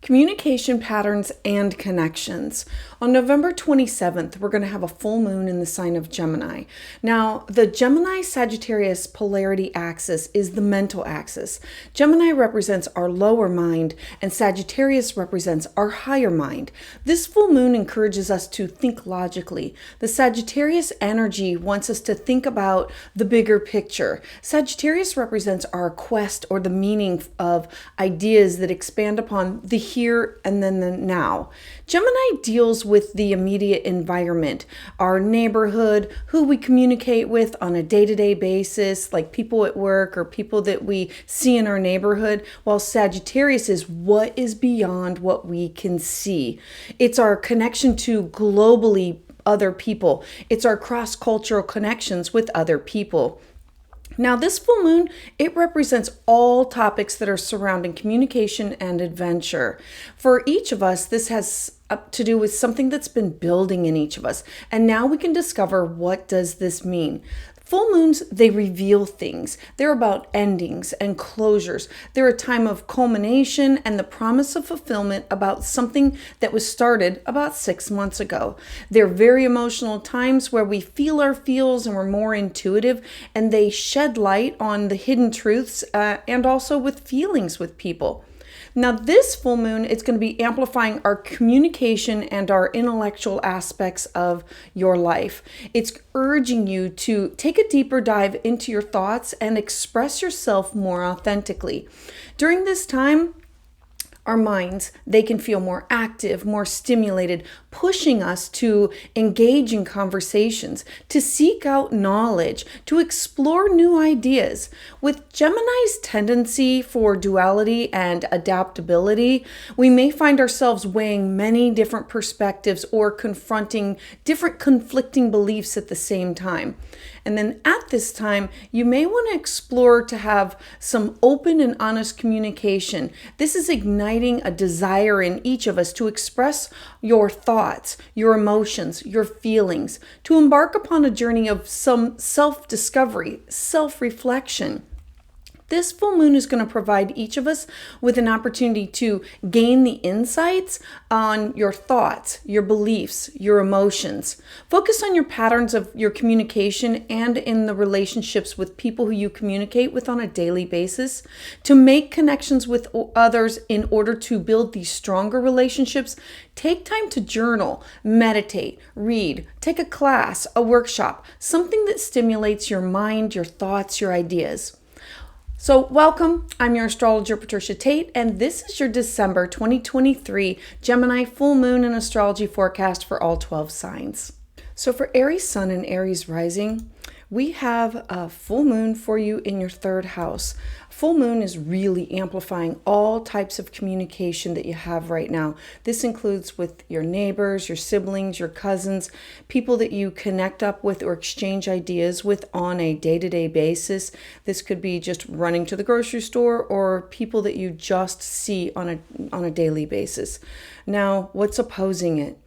Communication patterns and connections. On November 27th, we're going to have a full moon in the sign of Gemini. Now, the Gemini-Sagittarius polarity axis is the mental axis. Gemini represents our lower mind, and Sagittarius represents our higher mind. This full moon encourages us to think logically. The Sagittarius energy wants us to think about the bigger picture. Sagittarius represents our quest or the meaning of ideas that expand upon the here and then the now. Gemini deals with the immediate environment, our neighborhood, who we communicate with on a day-to-day basis, like people at work or people that we see in our neighborhood, while Sagittarius is what is beyond what we can see. It's our connection to globally other people. It's our cross-cultural connections with other people. Now, this full moon, it represents all topics that are surrounding communication and adventure. For each of us, this has to do with something that's been building in each of us. And now we can discover, what does this mean? Full moons, they reveal things. They're about endings and closures. They're a time of culmination and the promise of fulfillment about something that was started about 6 months ago. They're very emotional times where we feel our feels and we're more intuitive, and they shed light on the hidden truths and also with feelings with people. Now, this full moon, it's going to be amplifying our communication and our intellectual aspects of your life. It's urging you to take a deeper dive into your thoughts and express yourself more authentically. During this time, our minds, they can feel more active, more stimulated, pushing us to engage in conversations, to seek out knowledge, to explore new ideas. With Gemini's tendency for duality and adaptability, we may find ourselves weighing many different perspectives or confronting different conflicting beliefs at the same time. And then at this time, you may want to explore to have some open and honest communication. This is igniting a desire in each of us to express your thoughts, your emotions, your feelings, to embark upon a journey of some self-discovery, self-reflection. This full moon is going to provide each of us with an opportunity to gain the insights on your thoughts, your beliefs, your emotions. Focus on your patterns of your communication and in the relationships with people who you communicate with on a daily basis. To make connections with others in order to build these stronger relationships, take time to journal, meditate, read, take a class, a workshop, something that stimulates your mind, your thoughts, your ideas. So welcome, I'm your astrologer Patricia Tate, and this is your December 2023 Gemini full moon and astrology forecast for all 12 signs. So for Aries Sun and Aries Rising, we have a full moon for you in your third house. Full moon is really amplifying all types of communication that you have right now. This includes with your neighbors, your siblings, your cousins, people that you connect up with or exchange ideas with on a day-to-day basis. This could be just running to the grocery store or people that you just see on a daily basis. Now, what's opposing it?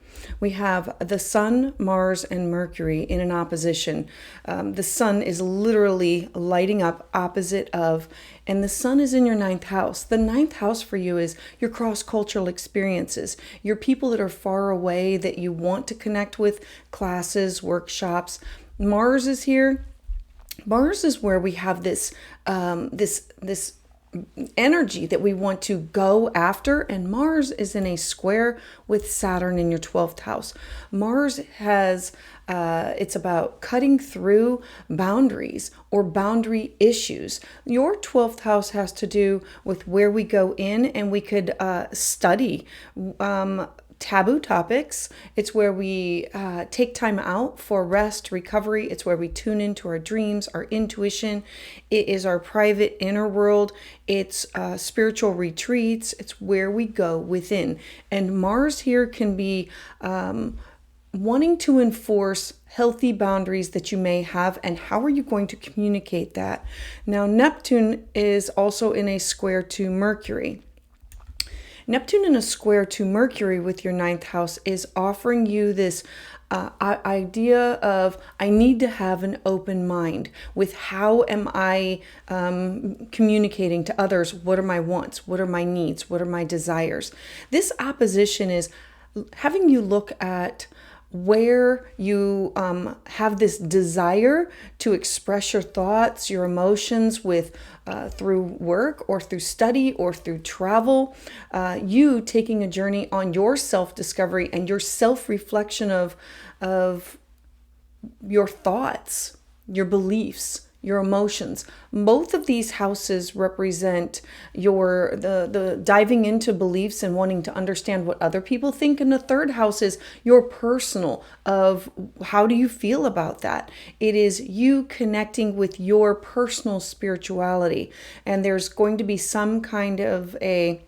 We have the Sun, Mars, and Mercury in an opposition. The Sun is literally lighting up opposite of, and the Sun is in your ninth house. The ninth house for you is your cross-cultural experiences, your people that are far away that you want to connect with, classes, workshops. Mars is here. Mars is where we have this energy that we want to go after, and Mars is in a square with Saturn in your 12th house. Mars has it's about cutting through boundaries or boundary issues. Your 12th house has to do with where we go in and we could study taboo topics. It's where we take time out for rest, recovery. It's where we tune into our dreams, our intuition. It is our private inner world. It's spiritual retreats. It's where we go within. And Mars here can be wanting to enforce healthy boundaries that you may have, and how are you going to communicate that? Now, Neptune is also in a square to Mercury. Neptune in a square to Mercury with your ninth house is offering you this idea of I need to have an open mind with how am I communicating to others? What are my wants? What are my needs? What are my desires? This opposition is having you look at where you have this desire to express your thoughts, your emotions with through work or through study or through travel, you taking a journey on your self-discovery and your self-reflection of your thoughts, your beliefs, your emotions. Both of these houses represent your the diving into beliefs and wanting to understand what other people think, and the third house is your personal of how do you feel about that. It is you connecting with your personal spirituality, and there's going to be some kind of a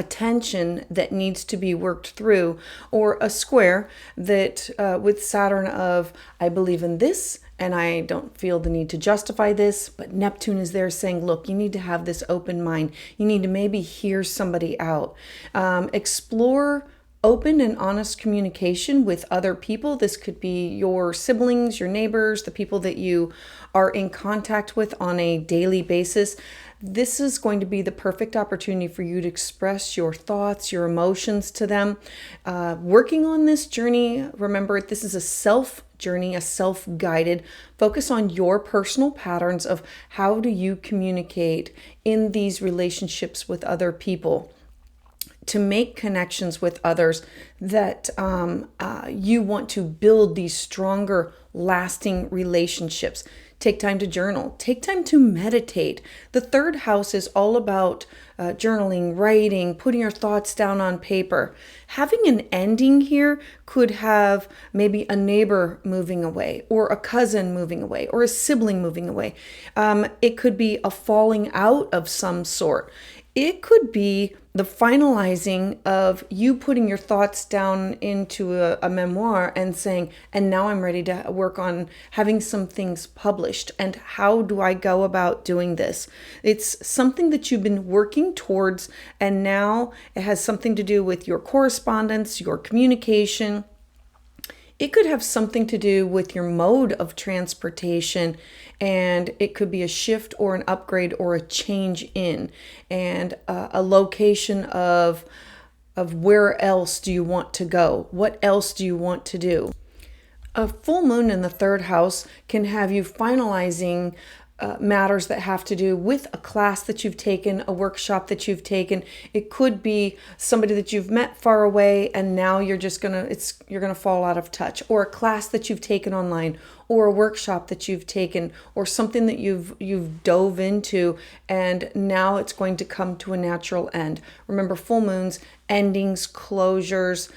tension that needs to be worked through, or a square that with Saturn of I believe in this and I don't feel the need to justify this, but Neptune is there saying, look, you need to have this open mind. You need to maybe hear somebody out. Explore open and honest communication with other people. This could be your siblings, your neighbors, the people that you are in contact with on a daily basis. This is going to be the perfect opportunity for you to express your thoughts, your emotions to them. Working on this journey, remember, this is a self journey, a self-guided. Focus on your personal patterns of how do you communicate in these relationships with other people, to make connections with others that you want to build these stronger, lasting relationships. Take time to journal. Take time to meditate. The third house is all about journaling, writing, putting your thoughts down on paper. Having an ending here could have maybe a neighbor moving away, or a cousin moving away, or a sibling moving away. It could be a falling out of some sort. It could be the finalizing of you putting your thoughts down into a memoir and saying, and now I'm ready to work on having some things published. And how do I go about doing this? It's something that you've been working towards, and now it has something to do with your correspondence, your communication. It could have something to do with your mode of transportation, and it could be a shift or an upgrade or a change in, and a location of where else do you want to go? What else do you want to do? A full moon in the third house can have you finalizing matters that have to do with a class that you've taken, a workshop that you've taken. It could be somebody that you've met far away and now you're gonna fall out of touch, or a class that you've taken online, or a workshop that you've taken, or something that you've dove into, and now it's going to come to a natural end. Remember, full moons, endings, closures.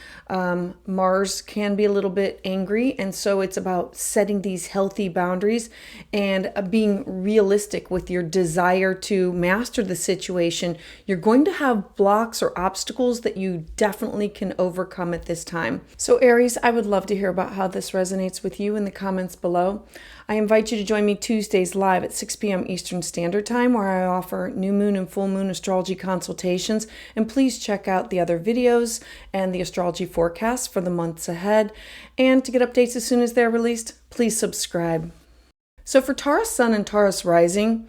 Mars can be a little bit angry, and so it's about setting these healthy boundaries and being realistic with your desire to master the situation. You're going to have blocks or obstacles that you definitely can overcome at this time. So Aries, I would love to hear about how this resonates with you in the comments below. I invite you to join me Tuesdays live at 6 p.m. Eastern Standard Time, where I offer new moon and full moon astrology consultations. And please check out the other videos and the astrology forecasts for the months ahead. And to get updates as soon as they're released, please subscribe. So for Taurus Sun and Taurus Rising,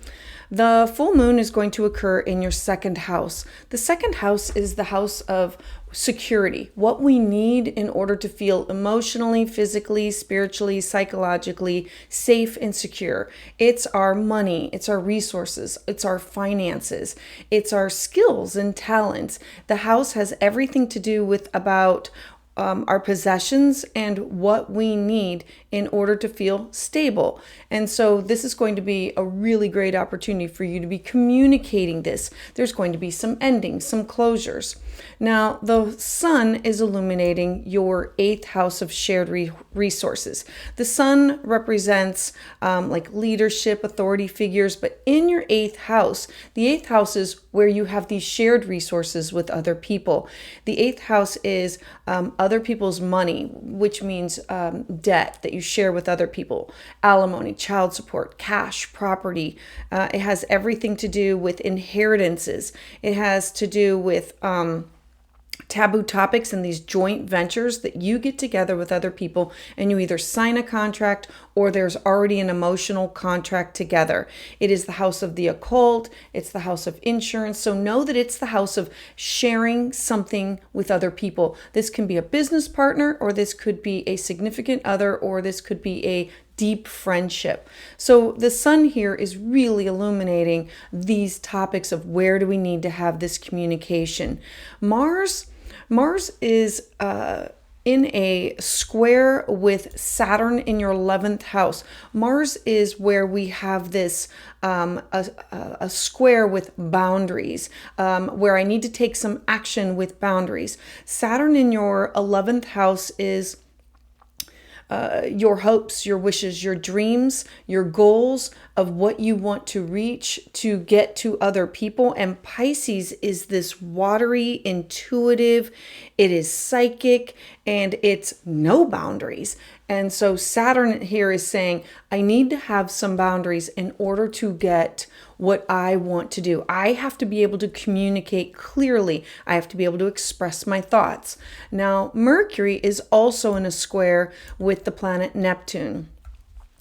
the full moon is going to occur in your second house. The second house is the house of security, what we need in order to feel emotionally, physically, spiritually, psychologically safe and secure. It's our money, it's our resources, it's our finances, it's our skills and talents. The house has everything to do with about our possessions and what we need in order to feel stable. And so this is going to be a really great opportunity for you to be communicating this. There's going to be some endings, some closures. Now, the sun is illuminating your 8th house of shared resources. The sun represents like leadership, authority figures, but in your 8th house, the 8th house is where you have these shared resources with other people. The 8th house is other people's money, which means debt that you share with other people, alimony, child support, cash, property. It has everything to do with inheritances. It has to do with taboo topics and these joint ventures that you get together with other people and you either sign a contract or there's already an emotional contract together. It is the house of the occult. It's the house of insurance. So know that it's the house of sharing something with other people. This can be a business partner, or this could be a significant other, or this could be a deep friendship. So the sun here is really illuminating these topics of where do we need to have this communication. Mars is in a square with Saturn in your 11th house. Mars is where we have this a square with boundaries, where I need to take some action with boundaries. Saturn in your 11th house is your hopes, your wishes, your dreams, your goals of what you want to reach to get to other people. And Pisces is this watery, intuitive, it is psychic, and it's no boundaries. And so Saturn here is saying, I need to have some boundaries in order to get what I want to do. I have to be able to communicate clearly. I have to be able to express my thoughts. Now, Mercury is also in a square with the planet Neptune.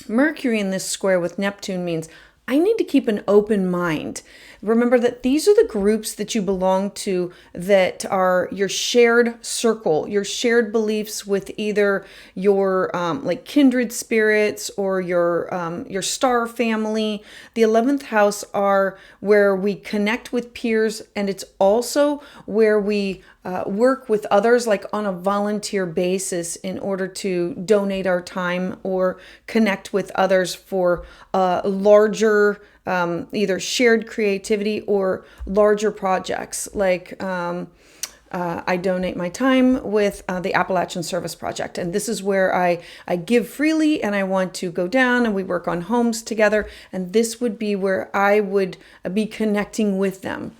Mercury in this square with Neptune means I need to keep an open mind. Remember that these are the groups that you belong to that are your shared circle, your shared beliefs with either your like kindred spirits or your star family. The 11th house are where we connect with peers, and it's also where we work with others like on a volunteer basis in order to donate our time or connect with others for larger either shared creativity or larger projects. Like I donate my time with the Appalachian Service Project. And this is where I give freely, and I want to go down and we work on homes together. And this would be where I would be connecting with them.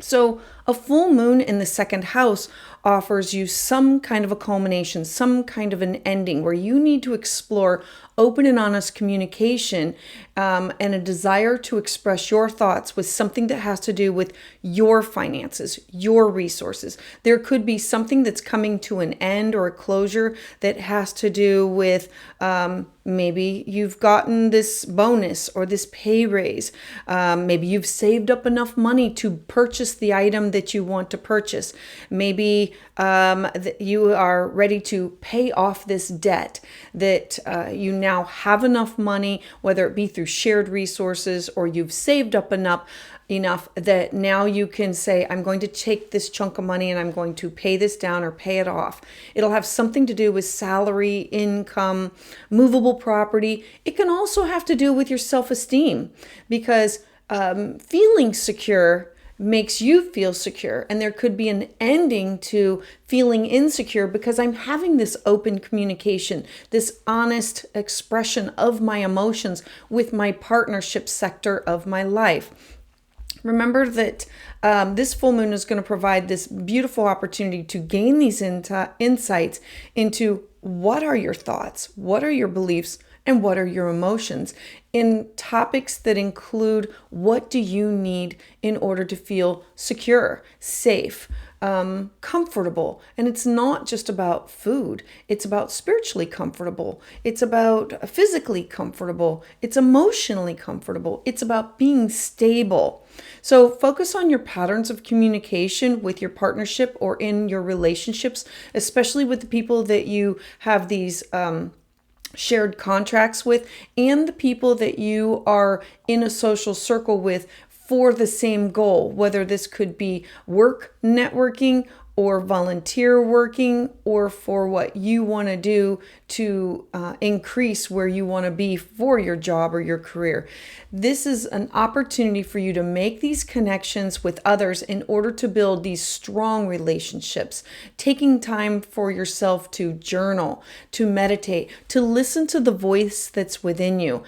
So a full moon in the second house offers you some kind of a culmination, some kind of an ending where you need to explore open and honest communication and a desire to express your thoughts with something that has to do with your finances, your resources. There could be something that's coming to an end or a closure that has to do with maybe you've gotten this bonus or this pay raise. Maybe you've saved up enough money to purchase the item that you want to purchase. Maybe you are ready to pay off this debt, that you now have enough money, whether it be through shared resources or you've saved up enough that now you can say, I'm going to take this chunk of money and I'm going to pay this down or pay it off. It'll have something to do with salary, income, movable property. It can also have to do with your self-esteem, because feeling secure makes you feel secure. And there could be an ending to feeling insecure because I'm having this open communication, this honest expression of my emotions with my partnership sector of my life. Remember that this full moon is going to provide this beautiful opportunity to gain these insights into what are your thoughts, what are your beliefs, and what are your emotions in topics that include what do you need in order to feel secure, safe, comfortable. And it's not just about food. It's about spiritually comfortable. It's about physically comfortable. It's emotionally comfortable. It's about being stable. So focus on your patterns of communication with your partnership or in your relationships, especially with the people that you have these shared contracts with and the people that you are in a social circle with for the same goal, whether this could be work networking or volunteer working or for what you want to do to increase where you want to be for your job or your career. This is an opportunity for you to make these connections with others in order to build these strong relationships, taking time for yourself to journal, to meditate, to listen to the voice that's within you.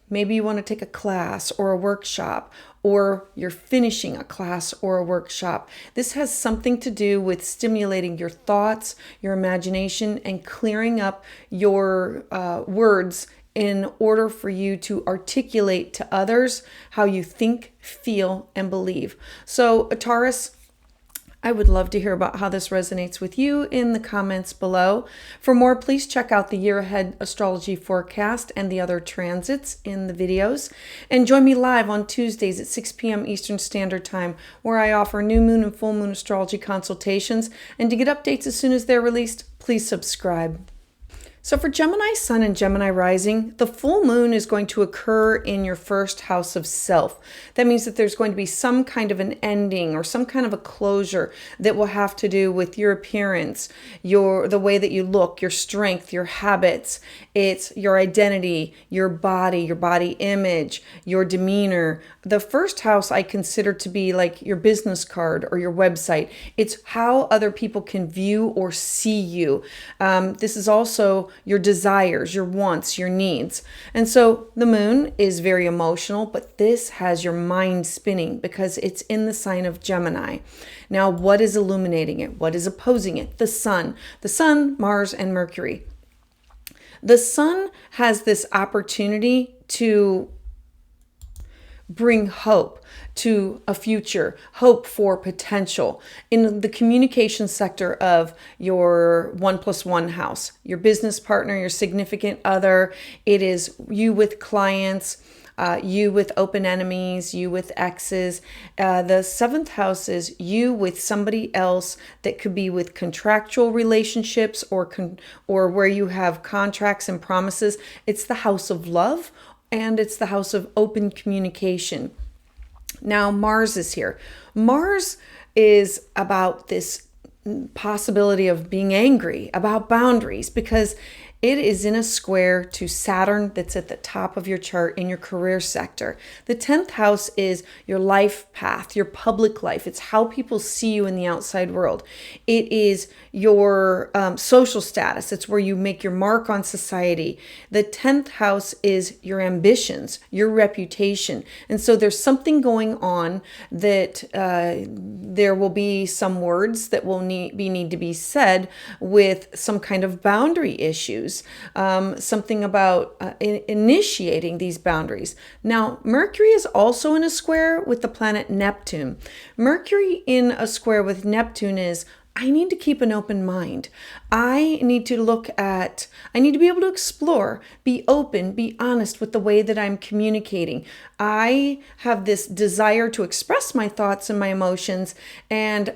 Maybe you want to take a class or a workshop, or you're finishing a class or a workshop. This has something to do with stimulating your thoughts, your imagination, and clearing up your words in order for you to articulate to others how you think, feel, and believe. So, Taurus, I would love to hear about how this resonates with you in the comments below. For more, please check out the year ahead astrology forecast and the other transits in the videos. And join me live on Tuesdays at 6 p.m. Eastern Standard Time, where I offer new moon and full moon astrology consultations. And to get updates as soon as they're released, please subscribe. So for Gemini Sun and Gemini Rising, the full moon is going to occur in your first house of self. That means that there's going to be some kind of an ending or some kind of a closure that will have to do with your appearance, the way that you look, your strength, your habits. It's your identity, your body image, your demeanor. The first house I consider to be like your business card or your website. It's how other people can view or see you. This is also your desires, your wants, your needs. And so the moon is very emotional, but this has your mind spinning because it's in the sign of Gemini. Now, what is illuminating it? What is opposing it? The sun, Mars, and Mercury. The sun has this opportunity to bring hope to a future, hope for potential in the communication sector of your 1+1 house, your business partner, your significant other. It is you with clients, you with open enemies, you with exes. The seventh house is you with somebody else that could be with contractual relationships or where you have contracts and promises. It's the house of love, and it's the house of open communication. Now, Mars is here. Mars is about this possibility of being angry, about boundaries, because it is in a square to Saturn that's at the top of your chart in your career sector. The 10th house is your life path, your public life. It's how people see you in the outside world. It is your social status. It's where you make your mark on society. The 10th house is your ambitions, your reputation. And so there's something going on that there will be some words that will need to be said with some kind of boundary issues. Something about initiating these boundaries. Now, Mercury is also in a square with the planet Neptune. Mercury in a square with Neptune is, I need to keep an open mind. I need to be able to explore, be open, be honest with the way that I'm communicating. I have this desire to express my thoughts and my emotions, and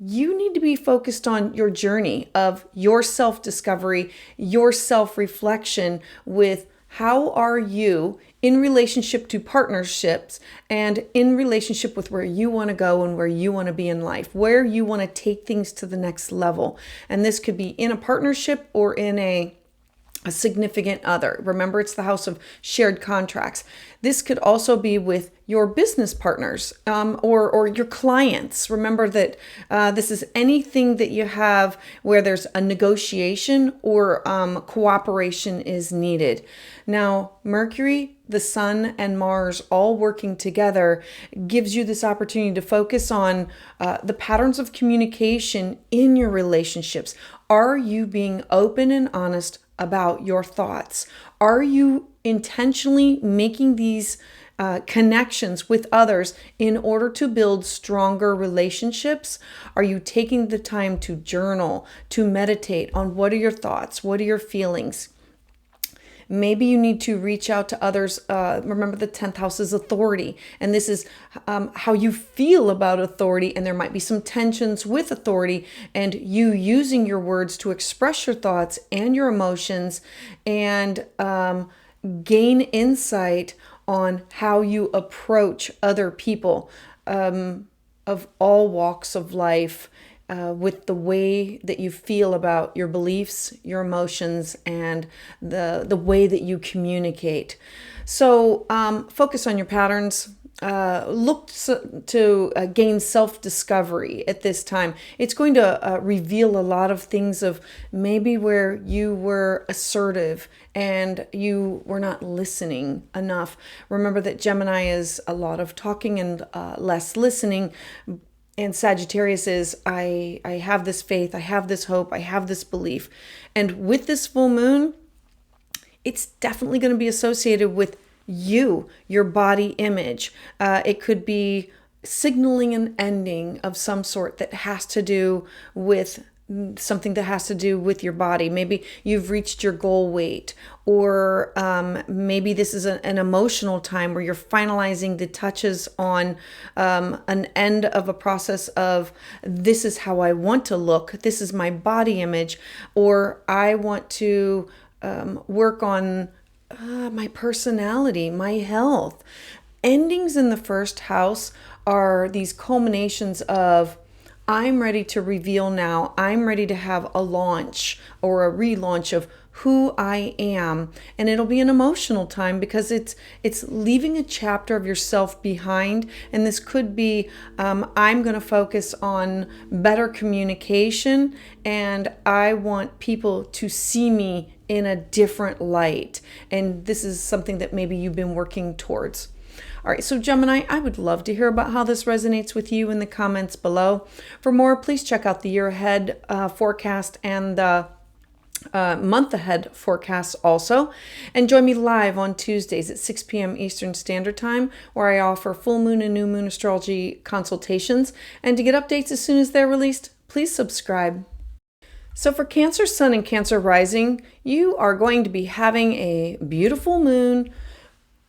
you need to be focused on your journey of your self-discovery, your self-reflection with how are you in relationship to partnerships and in relationship with where you want to go and where you want to be in life, where you want to take things to the next level. And this could be in a partnership or in a significant other. Remember, it's the house of shared contracts. This could also be with your business partners or your clients. Remember that this is anything that you have where there's a negotiation or cooperation is needed. Now, Mercury, the Sun, and Mars all working together gives you this opportunity to focus on the patterns of communication in your relationships. Are you being open and honest about your thoughts? Are you intentionally making these connections with others in order to build stronger relationships? Are you taking the time to journal, to meditate on what are your thoughts? What are your feelings? Maybe you need to reach out to others. Remember, the 10th house is authority, and this is how you feel about authority, and there might be some tensions with authority, and you using your words to express your thoughts and your emotions and gain insight on how you approach other people of all walks of life, with the way that you feel about your beliefs, your emotions, and the way that you communicate. So focus on your patterns. Look to gain self-discovery at this time. It's going to reveal a lot of things of maybe where you were assertive and you were not listening enough. Remember that Gemini is a lot of talking and less listening. And Sagittarius is, I have this faith, I have this hope, I have this belief. And with this full moon, it's definitely going to be associated with you, your body image. It could be signaling an ending of some sort that has to do with something that has to do with your body. Maybe you've reached your goal weight, or maybe this is an emotional time where you're finalizing the touches on an end of a process of, this is how I want to look, this is my body image, or I want to work on my personality, my health. Endings in the first house are these culminations of, I'm ready to reveal now. I'm ready to have a launch or a relaunch of who I am. And it'll be an emotional time because it's leaving a chapter of yourself behind. And this could be, I'm going to focus on better communication, and I want people to see me in a different light. And this is something that maybe you've been working towards. All right, so Gemini, I would love to hear about how this resonates with you in the comments below. For more, please check out the year ahead forecast and the month ahead forecast also. And join me live on Tuesdays at 6 p.m. Eastern Standard Time, where I offer full moon and new moon astrology consultations. And to get updates as soon as they're released, please subscribe. So for Cancer Sun and Cancer Rising, you are going to be having a beautiful moon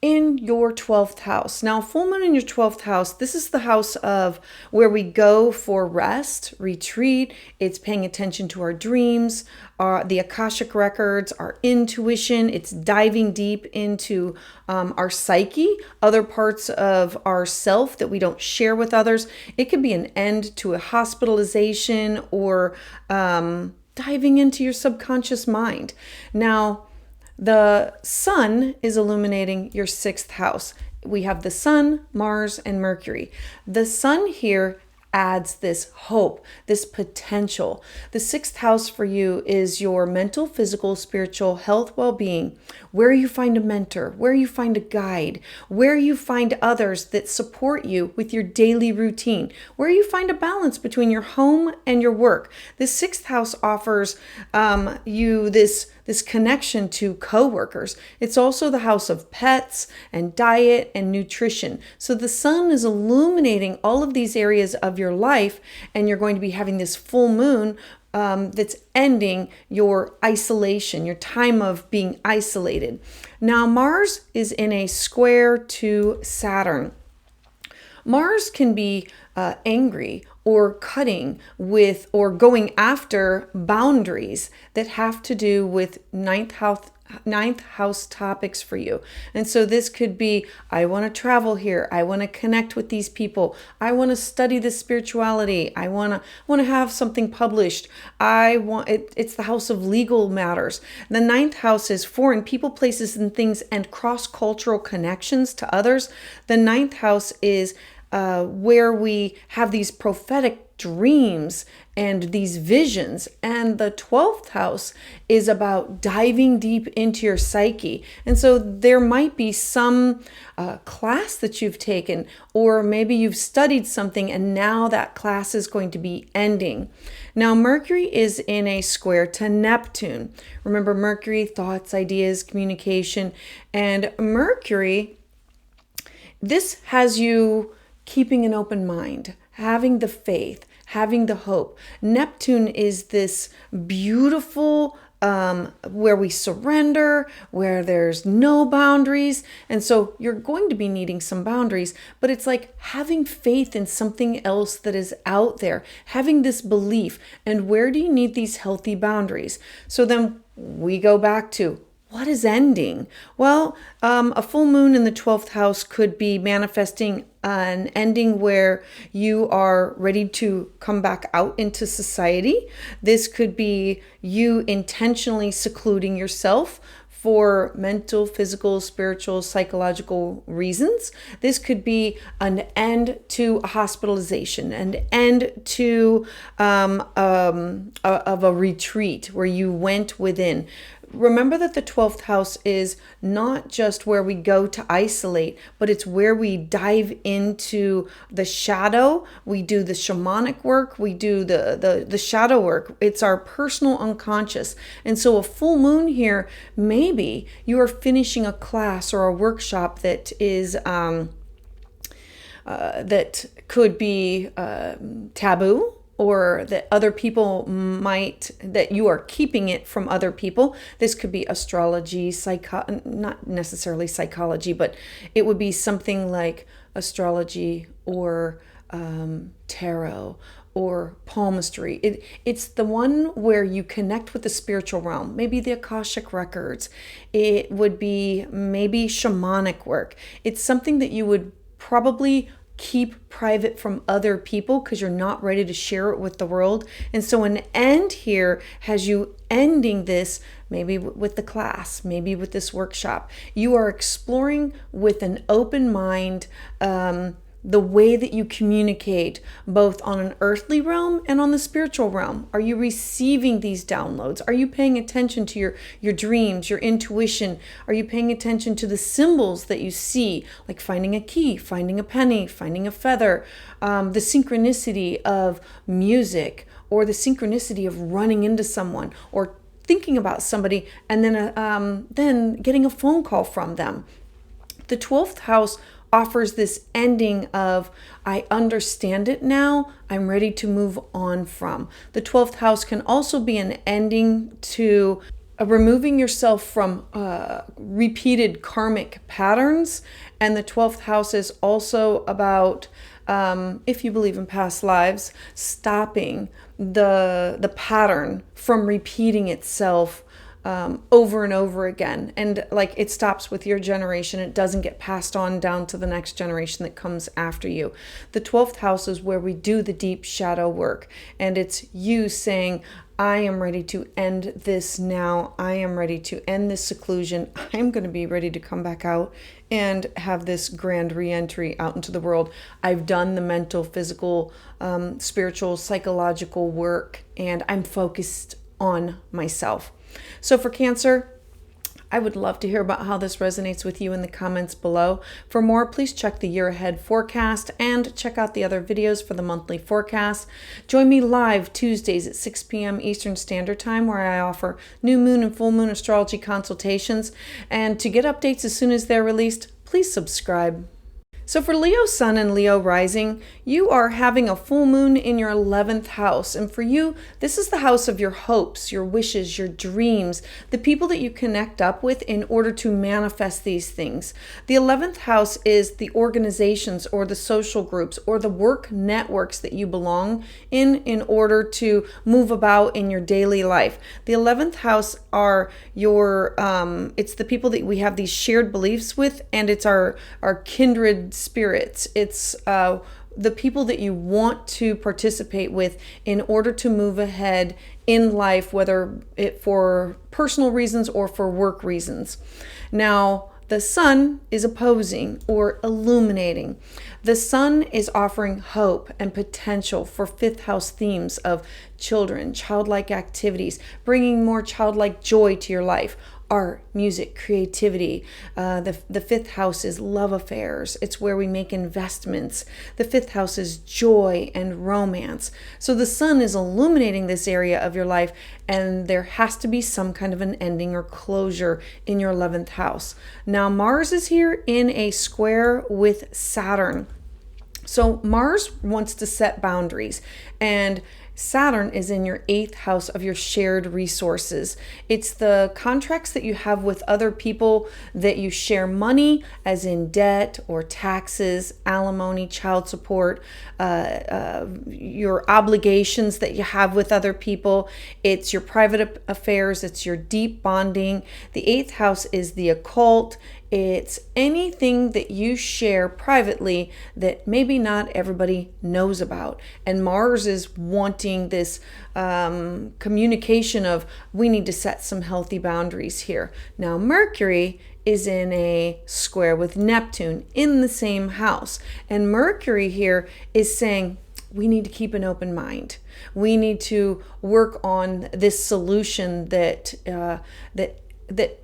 in your 12th house. Now, full moon in your 12th house, this is the house of where we go for rest, retreat. It's paying attention to our dreams, the Akashic records, our intuition. It's diving deep into our psyche, other parts of our self that we don't share with others. It could be an end to a hospitalization, or diving into your subconscious mind. Now, the sun is illuminating your 6th house. We have the sun, Mars, and Mercury. The sun here adds this hope, this potential. The 6th house for you is your mental, physical, spiritual health, well-being, where you find a mentor, where you find a guide, where you find others that support you with your daily routine, where you find a balance between your home and your work. The 6th house offers you this connection to coworkers. It's also the house of pets and diet and nutrition. So the sun is illuminating all of these areas of your life, and you're going to be having this full moon that's ending your isolation, your time of being isolated. Now, Mars is in a square to Saturn. Mars can be angry or cutting with or going after boundaries that have to do with ninth house topics for you. And so this could be, I want to travel here. I want to connect with these people. I want to study this spirituality. I want to have something published. It's the house of legal matters. The 9th house is foreign people, places, and things, and cross-cultural connections to others. The 9th house is where we have these prophetic dreams and these visions. And the 12th house is about diving deep into your psyche. And so there might be some class that you've taken, or maybe you've studied something and now that class is going to be ending. Now, Mercury is in a square to Neptune. Remember, Mercury, thoughts, ideas, communication. And Mercury, this has you keeping an open mind, having the faith, having the hope. Neptune is this beautiful where we surrender, where there's no boundaries. And so you're going to be needing some boundaries, but it's like having faith in something else that is out there, having this belief. And where do you need these healthy boundaries? So then we go back to, what is ending? Well, a full moon in the 12th house could be manifesting an ending where you are ready to come back out into society. This could be you intentionally secluding yourself for mental, physical, spiritual, psychological reasons. This could be an end to a hospitalization, an end to of a retreat where you went within. Remember that the 12th house is not just where we go to isolate, but it's where we dive into the shadow. We do the shamanic work. We do the shadow work. It's our personal unconscious. And so a full moon here, maybe you are finishing a class or a workshop that is that could be taboo, or that other people that you are keeping it from other people. This could be astrology, not necessarily psychology, but it would be something like astrology or tarot or palmistry. It's the one where you connect with the spiritual realm, maybe the Akashic records. It would be maybe shamanic work. It's something that you would probably keep private from other people because you're not ready to share it with the world. And so an end here has you ending this, maybe with the class, maybe with this workshop. You are exploring with an open mind the way that you communicate both on an earthly realm and on the spiritual realm. Are you receiving these downloads? Are you paying attention to your dreams, your intuition? Are you paying attention to the symbols that you see, like finding a key, finding a penny, finding a feather, the synchronicity of music, or the synchronicity of running into someone, or thinking about somebody and then getting a phone call from them? The 12th house offers this ending of, I understand it now, I'm ready to move on from. The 12th house can also be an ending to removing yourself from repeated karmic patterns. And the 12th house is also about, if you believe in past lives, stopping the pattern from repeating itself over and over again. And like, it stops with your generation. It doesn't get passed on down to the next generation that comes after you. The 12th house is where we do the deep shadow work. And it's you saying, I am ready to end this now. I am ready to end this seclusion. I'm going to be ready to come back out and have this grand re-entry out into the world. I've done the mental, physical, spiritual, psychological work, and I'm focused on myself. So for Cancer, I would love to hear about how this resonates with you in the comments below. For more, please check the year ahead forecast and check out the other videos for the monthly forecast. Join me live Tuesdays at 6 p.m. Eastern Standard Time, where I offer new moon and full moon astrology consultations. And to get updates as soon as they're released, please subscribe. So for Leo Sun and Leo Rising, you are having a full moon in your 11th house. And for you, this is the house of your hopes, your wishes, your dreams, the people that you connect up with in order to manifest these things. The 11th house is the organizations or the social groups or the work networks that you belong in order to move about in your daily life. The 11th house are your, it's the people that we have these shared beliefs with, and it's our kindred spirits. It's the people that you want to participate with in order to move ahead in life, whether it for personal reasons or for work reasons. Now, the sun is opposing or illuminating. The sun is offering hope and potential for 5th house themes of children, childlike activities, bringing more childlike joy to your life. Art, music, creativity. The 5th house is love affairs. It's where we make investments. The 5th house is joy and romance. So the sun is illuminating this area of your life, and there has to be some kind of an ending or closure in your 11th house. Now Mars is here in a square with Saturn. So Mars wants to set boundaries, and Saturn is in your 8th house of your shared resources. It's the contracts that you have with other people that you share money, as in debt or taxes, alimony, child support, your obligations that you have with other people. It's your private affairs. It's your deep bonding. The 8th house is the occult. It's anything that you share privately that maybe not everybody knows about. And Mars is wanting this communication of, we need to set some healthy boundaries here. Now Mercury is in a square with Neptune in the same house. And Mercury here is saying, we need to keep an open mind. We need to work on this solution that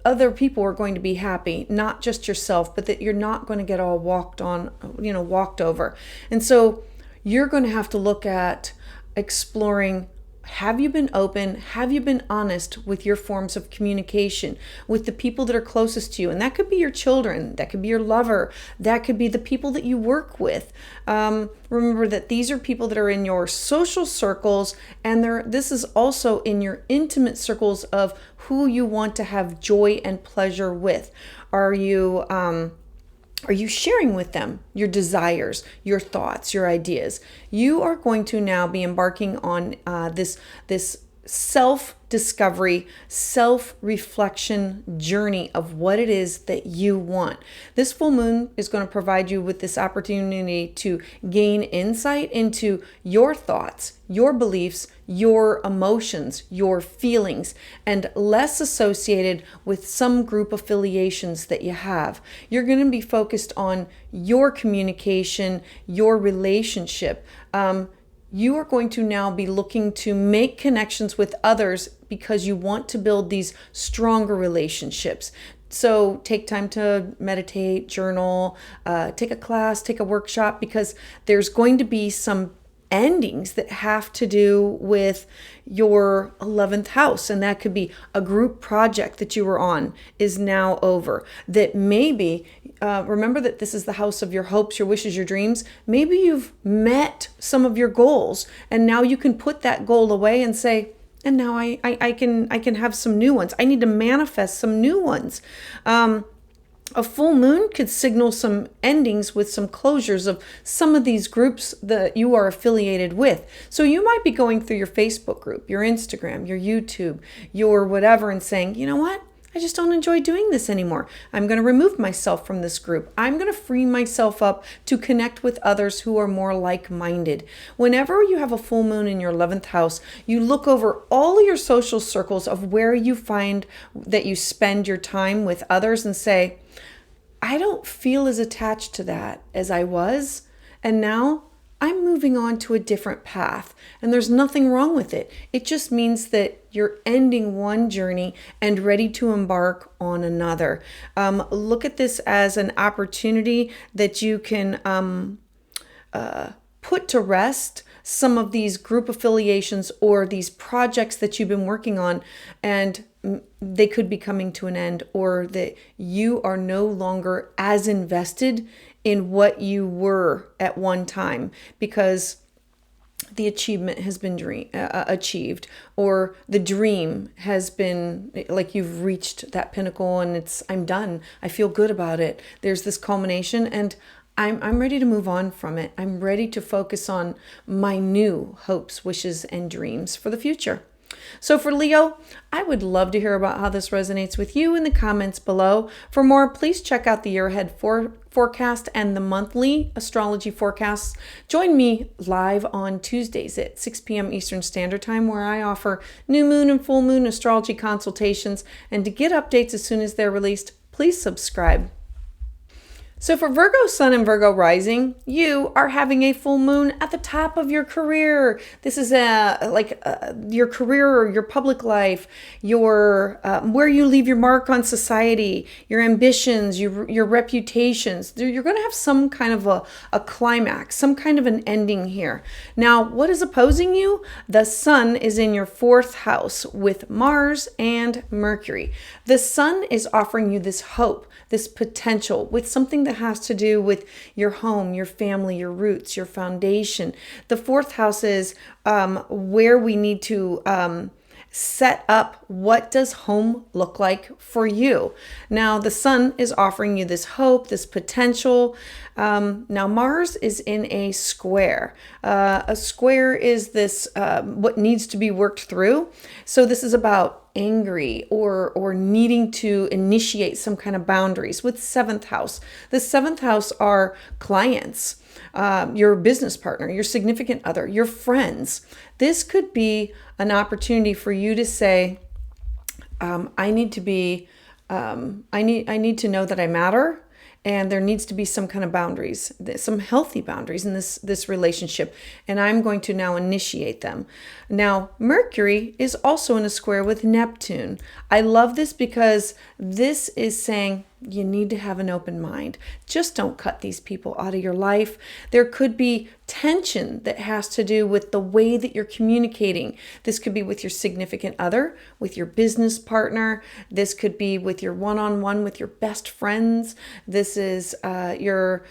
other people are going to be happy, not just yourself, but that you're not going to get all walked over. And so you're going to have to look at exploring Have you been open? Have you been honest with your forms of communication with the people that are closest to you? And that could be your children, that could be your lover, that could be the people that you work with. Remember that these are people that are in your social circles, and this is also in your intimate circles of who you want to have joy and pleasure with. Are you sharing with them your desires, your thoughts, your ideas? You are going to now be embarking on this self-discovery, self-reflection journey of what it is that you want. This full moon is going to provide you with this opportunity to gain insight into your thoughts, your beliefs, your emotions, your feelings, and less associated with some group affiliations that you have. You're going to be focused on your communication, your relationship. You are going to now be looking to make connections with others because you want to build these stronger relationships. So take time to meditate, journal, take a class, take a workshop, because there's going to be some endings that have to do with your 11th house. And that could be a group project that you were on is now over. That maybe, remember that this is the house of your hopes, your wishes, your dreams. Maybe you've met some of your goals, and now you can put that goal away and say, and now I can have some new ones. I need to manifest some new ones. A full moon could signal some endings with some closures of some of these groups that you are affiliated with. So you might be going through your Facebook group, your Instagram, your YouTube, your whatever, and saying, you know what? I just don't enjoy doing this anymore. I'm going to remove myself from this group. I'm going to free myself up to connect with others who are more like-minded. Whenever you have a full moon in your 11th house, you look over all your social circles of where you find that you spend your time with others and say, I don't feel as attached to that as I was, and now I'm moving on to a different path. And there's nothing wrong with it. It just means that you're ending one journey and ready to embark on another. Look at this as an opportunity that you can put to rest some of these group affiliations or these projects that you've been working on, and they could be coming to an end, or that you are no longer as invested in what you were at one time because the achievement has been achieved, or the dream has been like you've reached that pinnacle and I'm done. I feel good about it. There's this culmination, and I'm ready to move on from it. I'm ready to focus on my new hopes, wishes, and dreams for the future. So for Leo, I would love to hear about how this resonates with you in the comments below. For more, please check out the year ahead forecast and the monthly astrology forecasts. Join me live on Tuesdays at 6 p.m. Eastern Standard Time, where I offer new moon and full moon astrology consultations. And to get updates as soon as they're released, please subscribe. So for Virgo Sun and Virgo Rising, you are having a full moon at the top of your career. This is your career or your public life, your where you leave your mark on society, your ambitions, your reputations. You're going to have some kind of a climax, some kind of an ending here. Now, what is opposing you? The Sun is in your 4th house with Mars and Mercury. The Sun is offering you this hope, this potential with something that has to do with your home, your family, your roots, your foundation. The 4th house is where we need to set up what does home look like for you. Now, the Sun is offering you this hope, this potential. Now, Mars is in a square. A square is this what needs to be worked through. So this is about angry or needing to initiate some kind of boundaries with 7th house. The 7th house are clients, your business partner, your significant other, your friends. This could be an opportunity for you to say, I need to know that I matter. And there needs to be some kind of boundaries, some healthy boundaries in this relationship. And I'm going to now initiate them. Now, Mercury is also in a square with Neptune. I love this because this is saying, you need to have an open mind. Just don't cut these people out of your life. There could be tension that has to do with the way that you're communicating. This could be with your significant other, with your business partner. This could be with your one-on-one with your best friends. This is your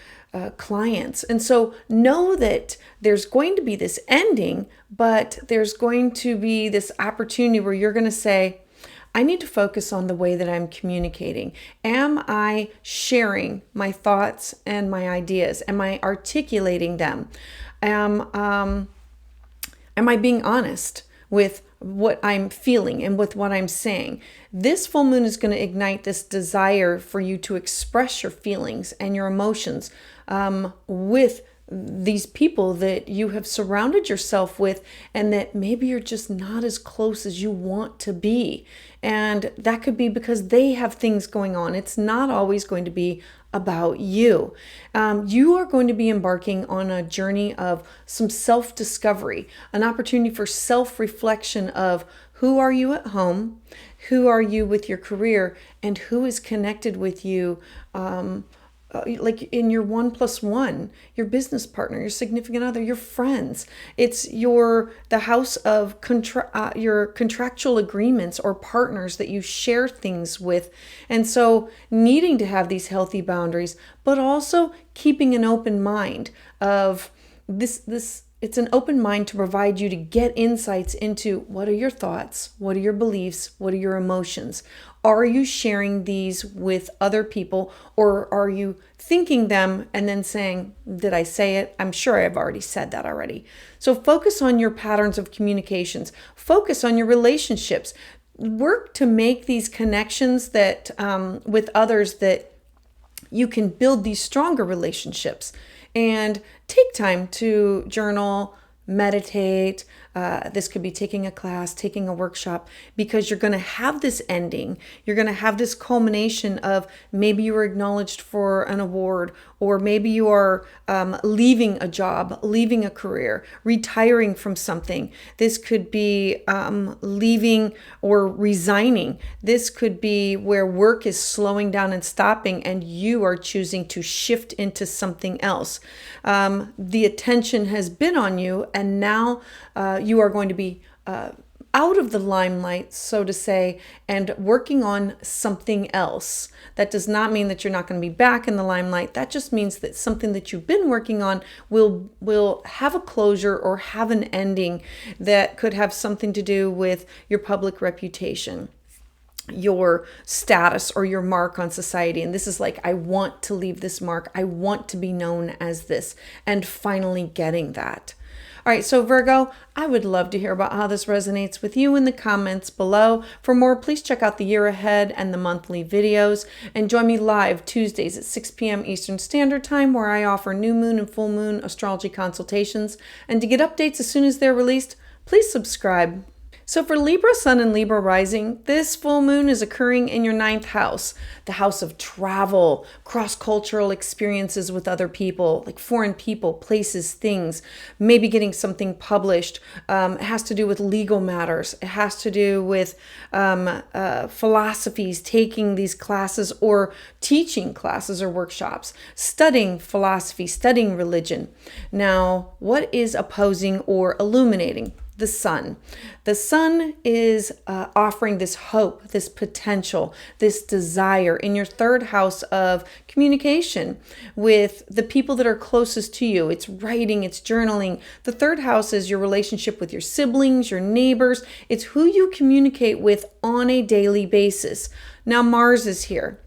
clients. And so know that there's going to be this ending, but there's going to be this opportunity where you're going to say, I need to focus on the way that I'm communicating. Am I sharing my thoughts and my ideas? Am I articulating them? Am I being honest with what I'm feeling and with what I'm saying? This full moon is going to ignite this desire for you to express your feelings and your emotions with these people that you have surrounded yourself with, and that maybe you're just not as close as you want to be. And that could be because they have things going on. It's not always going to be about you. You are going to be embarking on a journey of some self-discovery, an opportunity for self-reflection of who are you at home, who are you with your career, and who is connected with you like in your 1+1, your business partner, your significant other, your friends. It's the house of your contractual agreements or partners that you share things with. And so needing to have these healthy boundaries, but also keeping an open mind of this. It's an open mind to provide you to get insights into what are your thoughts, what are your beliefs, what are your emotions. Are you sharing these with other people, or are you thinking them and then saying, did I say it? I'm sure I've already said that already. So focus on your patterns of communications. Focus on your relationships. Work to make these connections that with others, that you can build these stronger relationships. And take time to journal, meditate. This could be taking a class, taking a workshop, because you're going to have this ending. You're going to have this culmination of maybe you were acknowledged for an award, or maybe you are leaving a job, leaving a career, retiring from something. This could be leaving or resigning. This could be where work is slowing down and stopping, and you are choosing to shift into something else. The attention has been on you, and now you are going to be out of the limelight, so to say, and working on something else. That does not mean that you're not going to be back in the limelight. That just means that something that you've been working on will have a closure or have an ending that could have something to do with your public reputation, your status, or your mark on society. And this is like, I want to leave this mark. I want to be known as this, and finally getting that. All right, so Virgo, I would love to hear about how this resonates with you in the comments below. For more, please check out the year ahead and the monthly videos, and join me live Tuesdays at 6 p.m. Eastern Standard Time, where I offer new moon and full moon astrology consultations. And to get updates as soon as they're released, please subscribe. So for Libra Sun and Libra Rising, this full moon is occurring in your 9th house, the house of travel, cross-cultural experiences with other people, like foreign people, places, things, maybe getting something published. It has to do with legal matters. It has to do with philosophies, taking these classes or teaching classes or workshops, studying philosophy, studying religion. Now, what is opposing or illuminating? The sun. The sun is offering this hope, this potential, this desire in your 3rd house of communication with the people that are closest to you. It's writing, it's journaling. The 3rd house is your relationship with your siblings, your neighbors. It's who you communicate with on a daily basis. Now, Mars is here.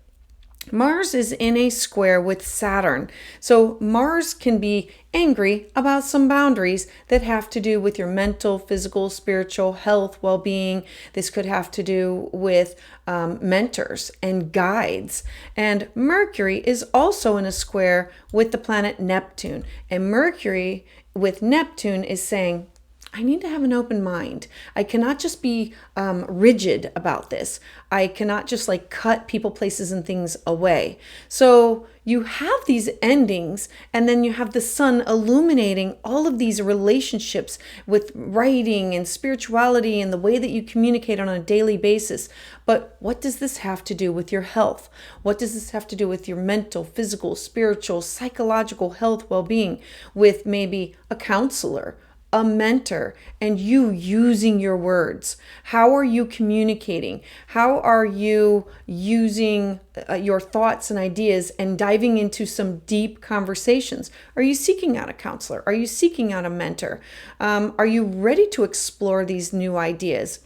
Mars is in a square with Saturn. So Mars can be angry about some boundaries that have to do with your mental, physical, spiritual health, well-being. This could have to do with mentors and guides. And Mercury is also in a square with the planet Neptune. And Mercury with Neptune is saying, I need to have an open mind. I cannot just be rigid about this. I cannot just like cut people, places, and things away. So you have these endings, and then you have the sun illuminating all of these relationships with writing and spirituality and the way that you communicate on a daily basis. But what does this have to do with your health? What does this have to do with your mental, physical, spiritual, psychological health, well-being, with maybe a counselor, a mentor, and you using your words? How are you communicating? How are you using your thoughts and ideas and diving into some deep conversations? Are you seeking out a counselor? Are you seeking out a mentor? Are you ready to explore these new ideas?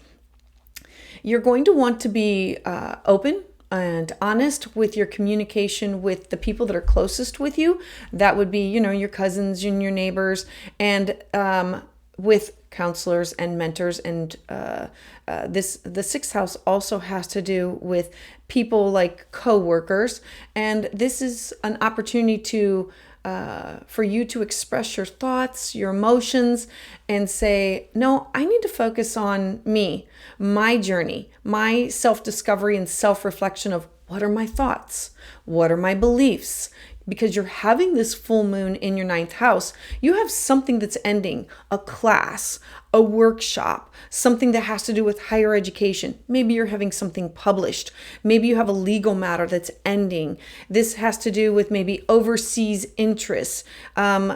You're going to want to be open and honest with your communication with the people that are closest with you. That would be, your cousins and your neighbors, and with counselors and mentors. And the sixth house also has to do with people like co-workers. And this is an opportunity for you to express your thoughts, your emotions, and say, no, I need to focus on me, my journey, my self-discovery and self-reflection of what are my thoughts? What are my beliefs? Because you're having this full moon in your ninth house, you have something that's ending, a class, a workshop, something that has to do with higher education. Maybe you're having something published. Maybe you have a legal matter that's ending. This has to do with maybe overseas interests.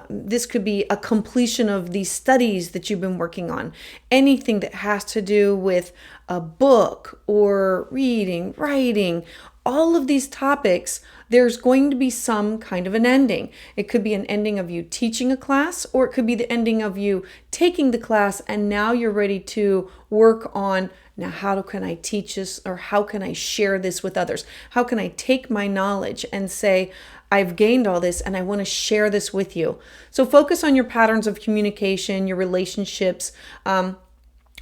This could be a completion of these studies that you've been working on. Anything that has to do with a book or reading, writing, all of these topics, there's going to be some kind of an ending. It could be an ending of you teaching a class, or it could be the ending of you taking the class and now you're ready to work on, now how can I teach this, or how can I share this with others? How can I take my knowledge and say, I've gained all this and I want to share this with you. So focus on your patterns of communication, your relationships.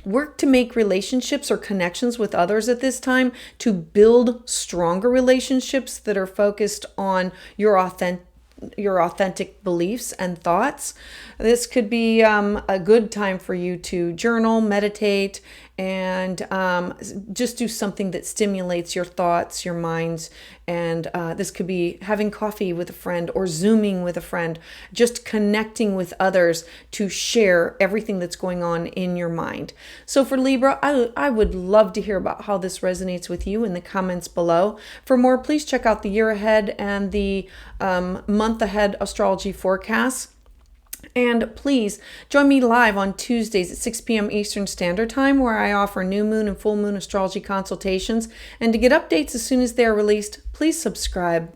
Work to make relationships or connections with others at this time to build stronger relationships that are focused on your authentic beliefs and thoughts. This could be a good time for you to journal, meditate, and just do something that stimulates your thoughts, your minds. And this could be having coffee with a friend or Zooming with a friend, just connecting with others to share everything that's going on in your mind. So for Libra, I would love to hear about how this resonates with you in the comments below. For more, please check out the year ahead and the month ahead astrology forecasts. And please join me live on Tuesdays at 6 p.m. Eastern Standard Time, where I offer new moon and full moon astrology consultations. And to get updates as soon as they are released, please subscribe.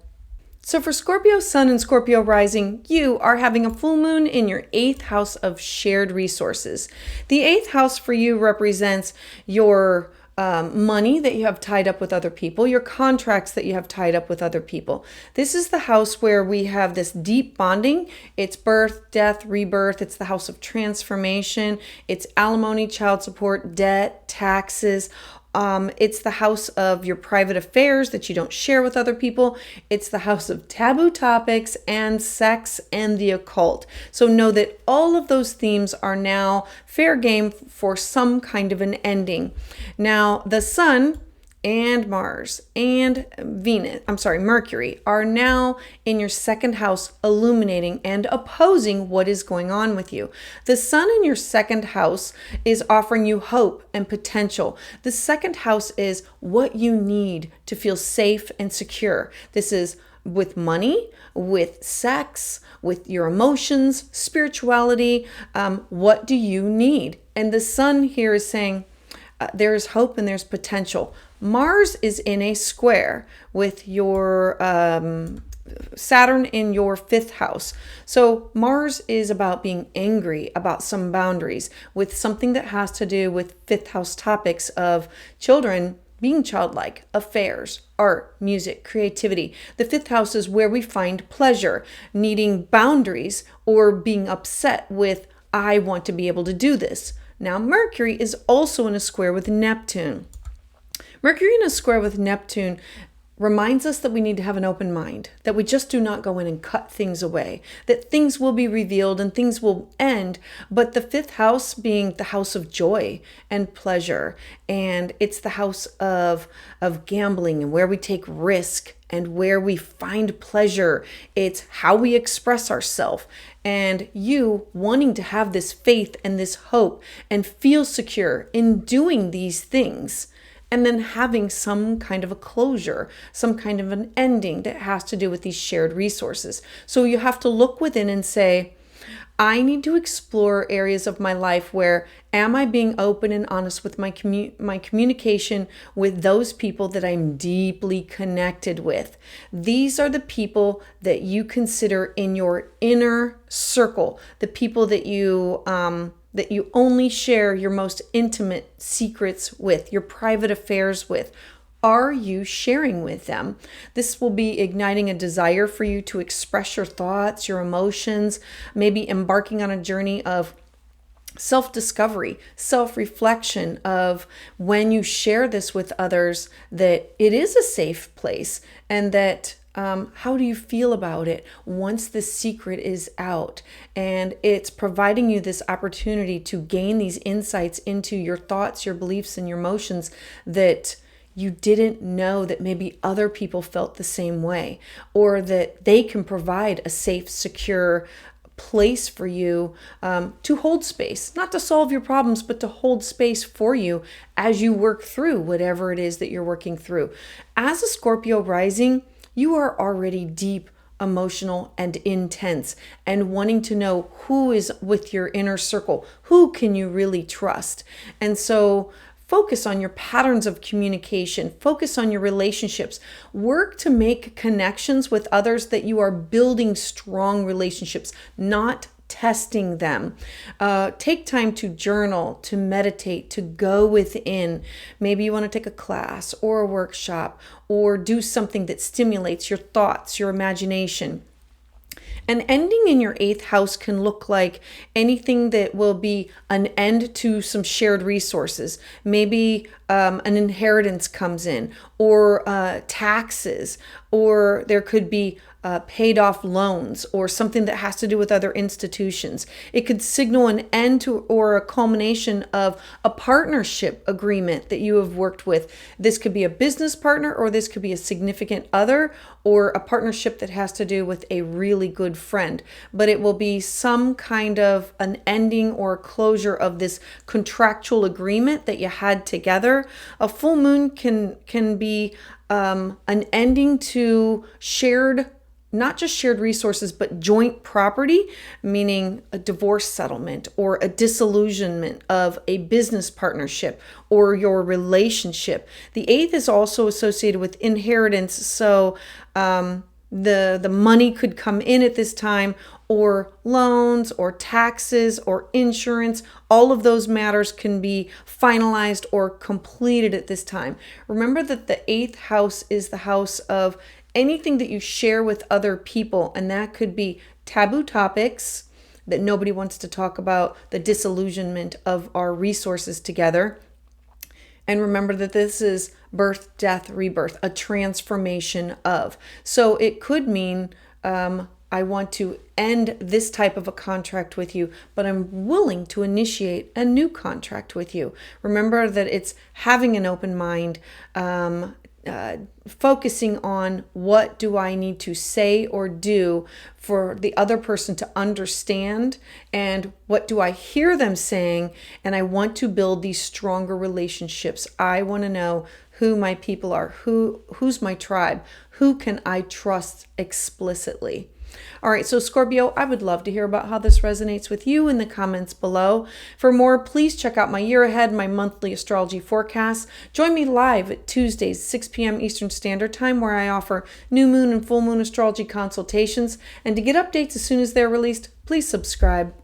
So for Scorpio Sun and Scorpio Rising, you are having a full moon in your 8th house of shared resources. The 8th house for you represents your money that you have tied up with other people, your contracts that you have tied up with other people. This is the house where we have this deep bonding. It's birth, death, rebirth. It's the house of transformation. It's alimony, child support, debt, taxes. It's the house of your private affairs that you don't share with other people. It's the house of taboo topics and sex and the occult. So know that all of those themes are now fair game for some kind of an ending. Now, the sun and Mars and Mercury are now in your 2nd house, illuminating and opposing what is going on with you. The sun in your 2nd house is offering you hope and potential. The 2nd house is what you need to feel safe and secure. This is with money, with sex, with your emotions, spirituality. What do you need? And the sun here is saying, there's hope and there's potential. Mars is in a square with your Saturn in your 5th house. So Mars is about being angry about some boundaries with something that has to do with 5th house topics of children being childlike, affairs, art, music, creativity. The 5th house is where we find pleasure, needing boundaries, or being upset with, I want to be able to do this. Now, Mercury is also in a square with Neptune. Mercury in a square with Neptune reminds us that we need to have an open mind, that we just do not go in and cut things away, that things will be revealed and things will end. But the fifth house being the house of joy and pleasure, and it's the house of gambling and where we take risk and where we find pleasure. It's how we express ourselves, and you wanting to have this faith and this hope and feel secure in doing these things. And then having some kind of a closure, some kind of an ending that has to do with these shared resources. So you have to look within and say, I need to explore areas of my life where am I being open and honest with my communication with those people that I'm deeply connected with. These are the people that you consider in your inner circle, the people that you only share your most intimate secrets with, your private affairs with. Are you sharing with them? This will be igniting a desire for you to express your thoughts, your emotions, maybe embarking on a journey of self-discovery, self-reflection of when you share this with others, that it is a safe place and that how do you feel about it once the secret is out? And it's providing you this opportunity to gain these insights into your thoughts, your beliefs, and your emotions that you didn't know that maybe other people felt the same way, or that they can provide a safe, secure place for you to hold space, not to solve your problems, but to hold space for you as you work through whatever it is that you're working through. As a Scorpio rising, you are already deep, emotional, and intense, and wanting to know who is with your inner circle. Who can you really trust? And so focus on your patterns of communication. Focus on your relationships. Work to make connections with others that you are building strong relationships, not testing them. Take time to journal, to meditate, to go within. Maybe you want to take a class or a workshop or do something that stimulates your thoughts, your imagination. An ending in your eighth house can look like anything that will be an end to some shared resources. Maybe an inheritance comes in, or taxes, or there could be paid off loans, or something that has to do with other institutions. It could signal an end to or a culmination of a partnership agreement that you have worked with. This could be a business partner, or this could be a significant other, or a partnership that has to do with a really good friend. But it will be some kind of an ending or closure of this contractual agreement that you had together. A full moon can be an ending to shared, not just shared resources, but joint property, meaning a divorce settlement or a disillusionment of a business partnership or your relationship. The eighth is also associated with inheritance. So the money could come in at this time, or loans or taxes or insurance. All of those matters can be finalized or completed at this time. Remember that the eighth house is the house of anything that you share with other people, and that could be taboo topics that nobody wants to talk about, the disillusionment of our resources together. And remember that this is birth, death, rebirth, a transformation of. So it could mean I want to end this type of a contract with you, but I'm willing to initiate a new contract with you. Remember that it's having an open mind, focusing on what do I need to say or do for the other person to understand, and what do I hear them saying, and I want to build these stronger relationships. I want to know who my people are, who's my tribe, who can I trust explicitly. All right, so Scorpio, I would love to hear about how this resonates with you in the comments below. For more, please check out my year ahead, my monthly astrology forecasts. Join me live at Tuesdays, 6 p.m. Eastern Standard Time, where I offer new moon and full moon astrology consultations. And to get updates as soon as they're released, please subscribe.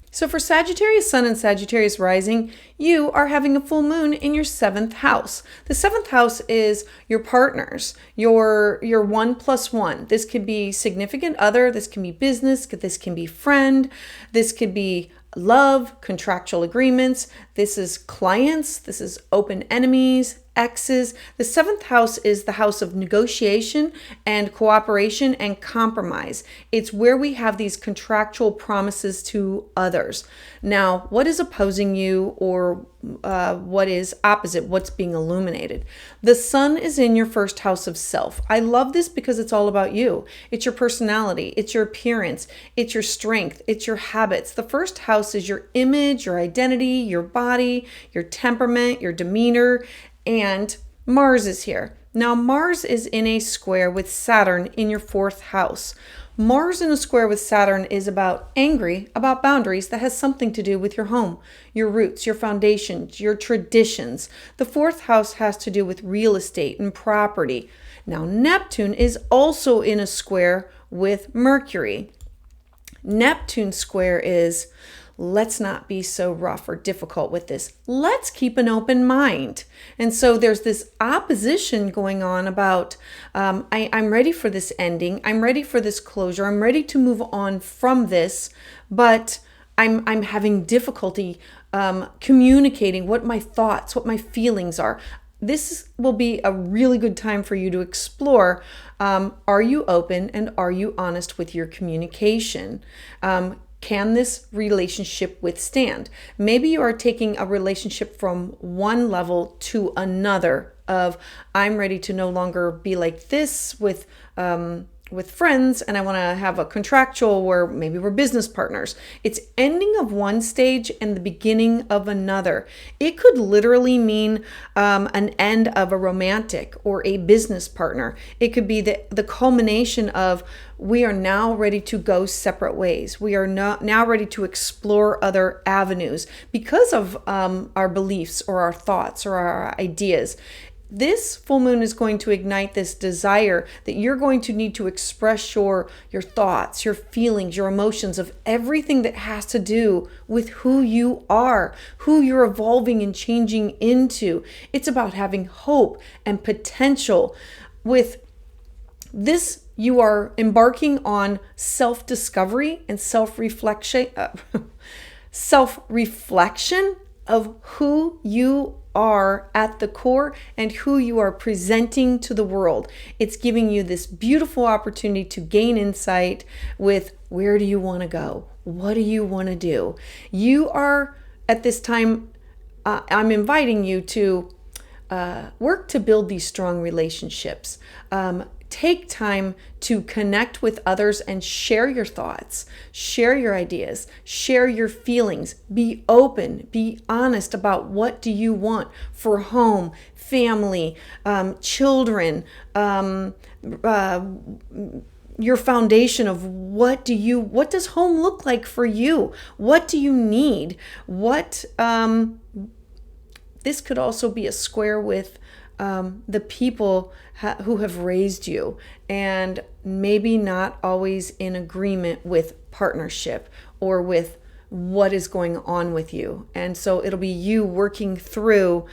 So for Sagittarius Sun and Sagittarius Rising, you are having a full moon in your 7th house. The 7th house is your partners, your 1+1. This could be significant other, this can be business, this can be friend, this could be love, contractual agreements, this is clients, this is open enemies, exes. The seventh house is the house of negotiation and cooperation and compromise. It's where we have these contractual promises to others. Now, what is opposing you, or what is opposite? What's being illuminated? The sun is in your first house of self. I love this because it's all about you. It's your personality. It's your appearance. It's your strength. It's your habits. The first house is your image, your identity, your body, your temperament, your demeanor, and Mars is here. Now, Mars is in a square with Saturn in your fourth house. Mars in a square with Saturn is angry about boundaries that has something to do with your home, your roots, your foundations, your traditions. The fourth house has to do with real estate and property. Now, Neptune is also in a square with Mercury. Neptune square is, let's not be so rough or difficult with this. Let's keep an open mind. And so there's this opposition going on about, I'm ready for this ending. I'm ready for this closure. I'm ready to move on from this, but I'm having difficulty communicating what my thoughts, what my feelings are. This will be a really good time for you to explore. Are you open and are you honest with your communication? Can this relationship withstand? Maybe you are taking a relationship from one level to another of, I'm ready to no longer be like this with friends, and I want to have a contractual where maybe we're business partners. It's ending of one stage and the beginning of another. It could literally mean an end of a romantic or a business partner. It could be the culmination of, we are now ready to go separate ways. We are now ready to explore other avenues because of our beliefs or our thoughts or our ideas. This full moon is going to ignite this desire that you're going to need to express your thoughts, your feelings, your emotions, of everything that has to do with who you are, who you're evolving and changing into. It's about having hope and potential. With this, you are embarking on self-discovery and self-reflection of who you are at the core and who you are presenting to the world. It's giving you this beautiful opportunity to gain insight with, where do you want to go? What do you want to do? You are at this time, I'm inviting you to work to build these strong relationships. Take time to connect with others and share your thoughts, share your ideas, share your feelings. Be open, be honest about what do you want for home, family, children, your foundation of what does home look like for you? What do you need? This could also be a square with the people who have raised you, and maybe not always in agreement with partnership or with what is going on with you. And so it'll be you working through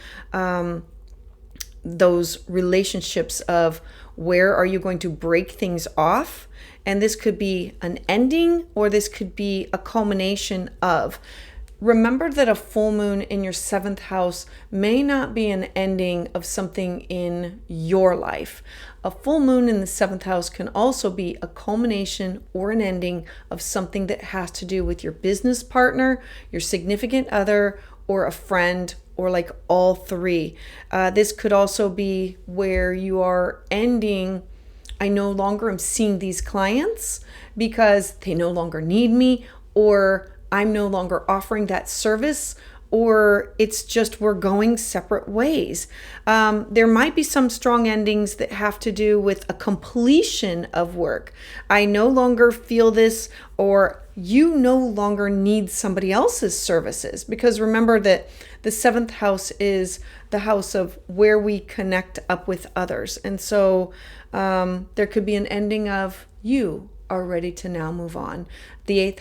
those relationships of, where are you going to break things off? And this could be an ending, or this could be a culmination of. Remember that a full moon in your seventh house may not be an ending of something in your life. A full moon in the seventh house can also be a culmination or an ending of something that has to do with your business partner, your significant other, or a friend, or like all three. This could also be where you are ending, I no longer am seeing these clients because they no longer need me, or I'm no longer offering that service, or it's just we're going separate ways. There might be some strong endings that have to do with a completion of work. I no longer feel this, or you no longer need somebody else's services, because remember that the seventh house is the house of where we connect up with others. And so there could be an ending of, you are ready to now move on. The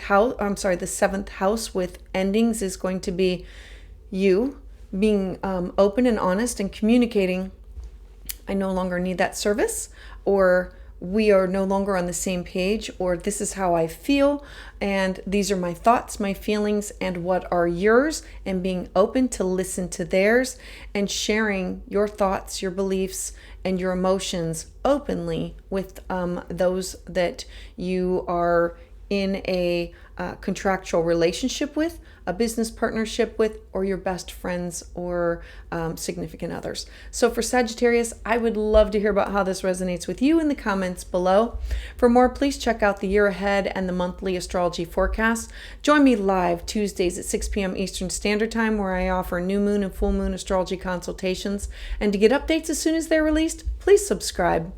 seventh house with endings is going to be you being open and honest and communicating, I no longer need that service, or we are no longer on the same page, or this is how I feel, and these are my thoughts, my feelings, and what are yours, and being open to listen to theirs and sharing your thoughts, your beliefs, and your emotions openly with those that you are in a contractual relationship with, a business partnership with, or your best friends or significant others. So for Sagittarius, I would love to hear about how this resonates with you in the comments below. For more, please check out the year ahead and the monthly astrology forecast. Join me live Tuesdays at 6 p.m. Eastern Standard Time, where I offer new moon and full moon astrology consultations. And to get updates as soon as they're released, please subscribe.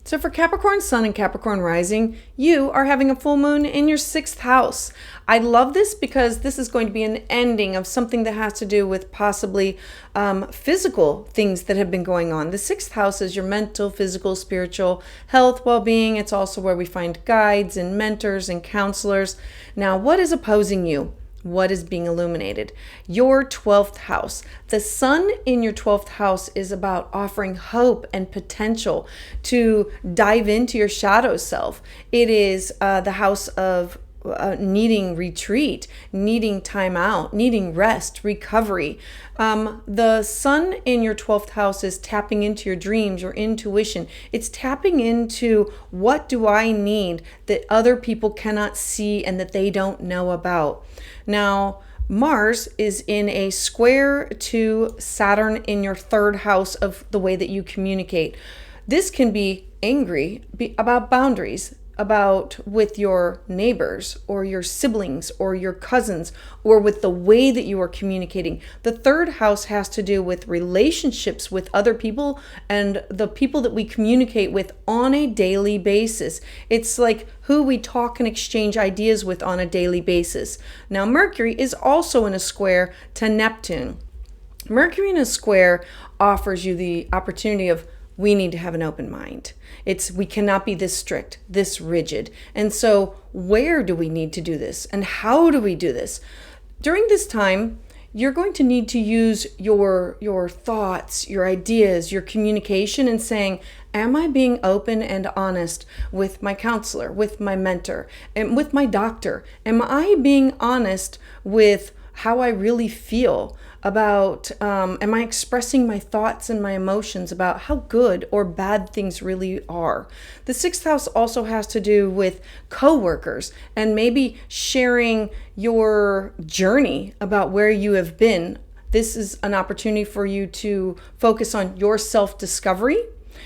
So for Capricorn Sun and Capricorn Rising, you are having a full moon in your 6th house. I love this because this is going to be an ending of something that has to do with possibly physical things that have been going on. The 6th house is your mental, physical, spiritual health, well-being. It's also where we find guides and mentors and counselors. Now, what is opposing you? What is being illuminated? Your 12th house. The sun in your 12th house is about offering hope and potential to dive into your shadow self. It is the house of needing retreat, needing time out, needing rest, recovery. The sun in your 12th house is tapping into your dreams, your intuition. It's tapping into what do I need that other people cannot see and that they don't know about. Now, Mars is in a square to Saturn in your 3rd house of the way that you communicate. This can be angry about boundaries, about with your neighbors or your siblings or your cousins, or with the way that you are communicating. The 3rd house has to do with relationships with other people and the people that we communicate with on a daily basis. It's like who we talk and exchange ideas with on a daily basis. Now, Mercury is also in a square to Neptune. Mercury in a square offers you the opportunity of we need to have an open mind. We cannot be this strict, this rigid. And so where do we need to do this? And how do we do this? During this time, you're going to need to use your thoughts, your ideas, your communication, and saying, am I being open and honest with my counselor, with my mentor, and with my doctor? Am I being honest with how I really feel about, am I expressing my thoughts and my emotions about how good or bad things really are? The 6th house also has to do with coworkers and maybe sharing your journey about where you have been. This is an opportunity for you to focus on your self-discovery,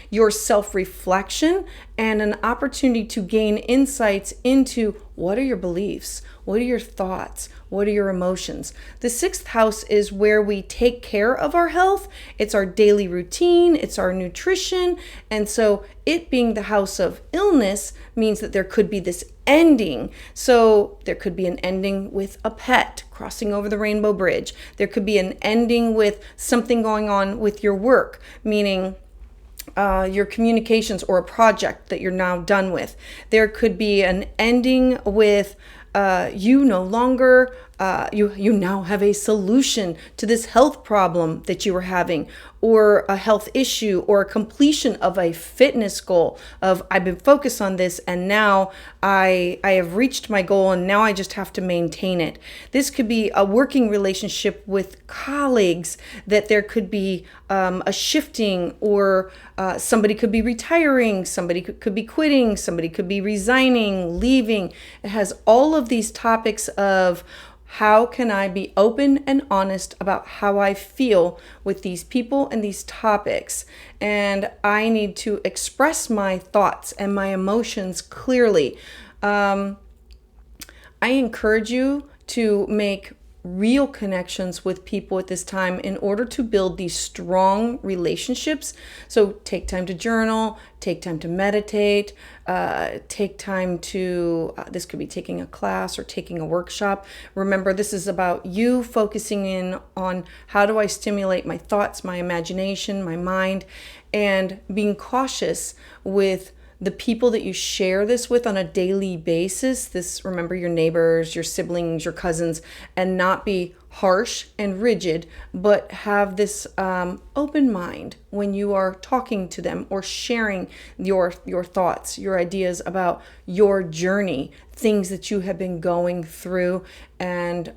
your self-reflection, and an opportunity to gain insights into what are your beliefs, what are your thoughts, what are your emotions. The 6th house is where we take care of our health. It's our daily routine, it's our nutrition, and so it being the house of illness means that there could be this ending. So there could be an ending with a pet crossing over the rainbow bridge. There could be an ending with something going on with your work, meaning your communications or a project that you're now done with. There could be an ending with you no longer, you now have a solution to this health problem that you were having, or a health issue, or a completion of a fitness goal of I've been focused on this and now I have reached my goal and now I just have to maintain it. This could be a working relationship with colleagues, that there could be a shifting, or somebody could be retiring, somebody could be quitting, somebody could be resigning, leaving. It has all of these topics of how can I be open and honest about how I feel with these people and these topics? And I need to express my thoughts and my emotions clearly. I encourage you to make real connections with people at this time in order to build these strong relationships. So take time to journal, take time to meditate, take time to, this could be taking a class or taking a workshop. Remember, this is about you focusing in on how do I stimulate my thoughts, my imagination, my mind, and being cautious with the people that you share this with on a daily basis, this, remember, your neighbors, your siblings, your cousins, and not be harsh and rigid, but have this open mind when you are talking to them or sharing your thoughts, your ideas about your journey, things that you have been going through, and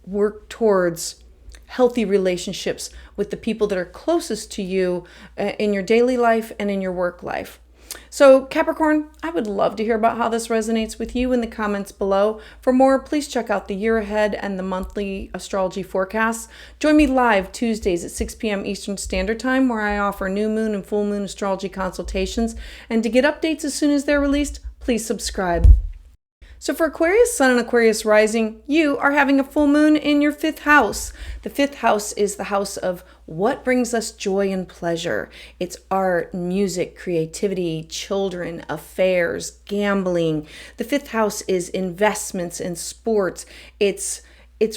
work towards healthy relationships with the people that are closest to you in your daily life and in your work life. So Capricorn, I would love to hear about how this resonates with you in the comments below. For more, please check out the year ahead and the monthly astrology forecasts. Join me live Tuesdays at 6 p.m. Eastern Standard Time, where I offer new moon and full moon astrology consultations. And to get updates as soon as they're released, please subscribe. So for Aquarius Sun and Aquarius Rising, you are having a full moon in your 5th house. The 5th house is the house of what brings us joy and pleasure. It's art, music, creativity, children, affairs, gambling. The 5th house is investments in sports. It's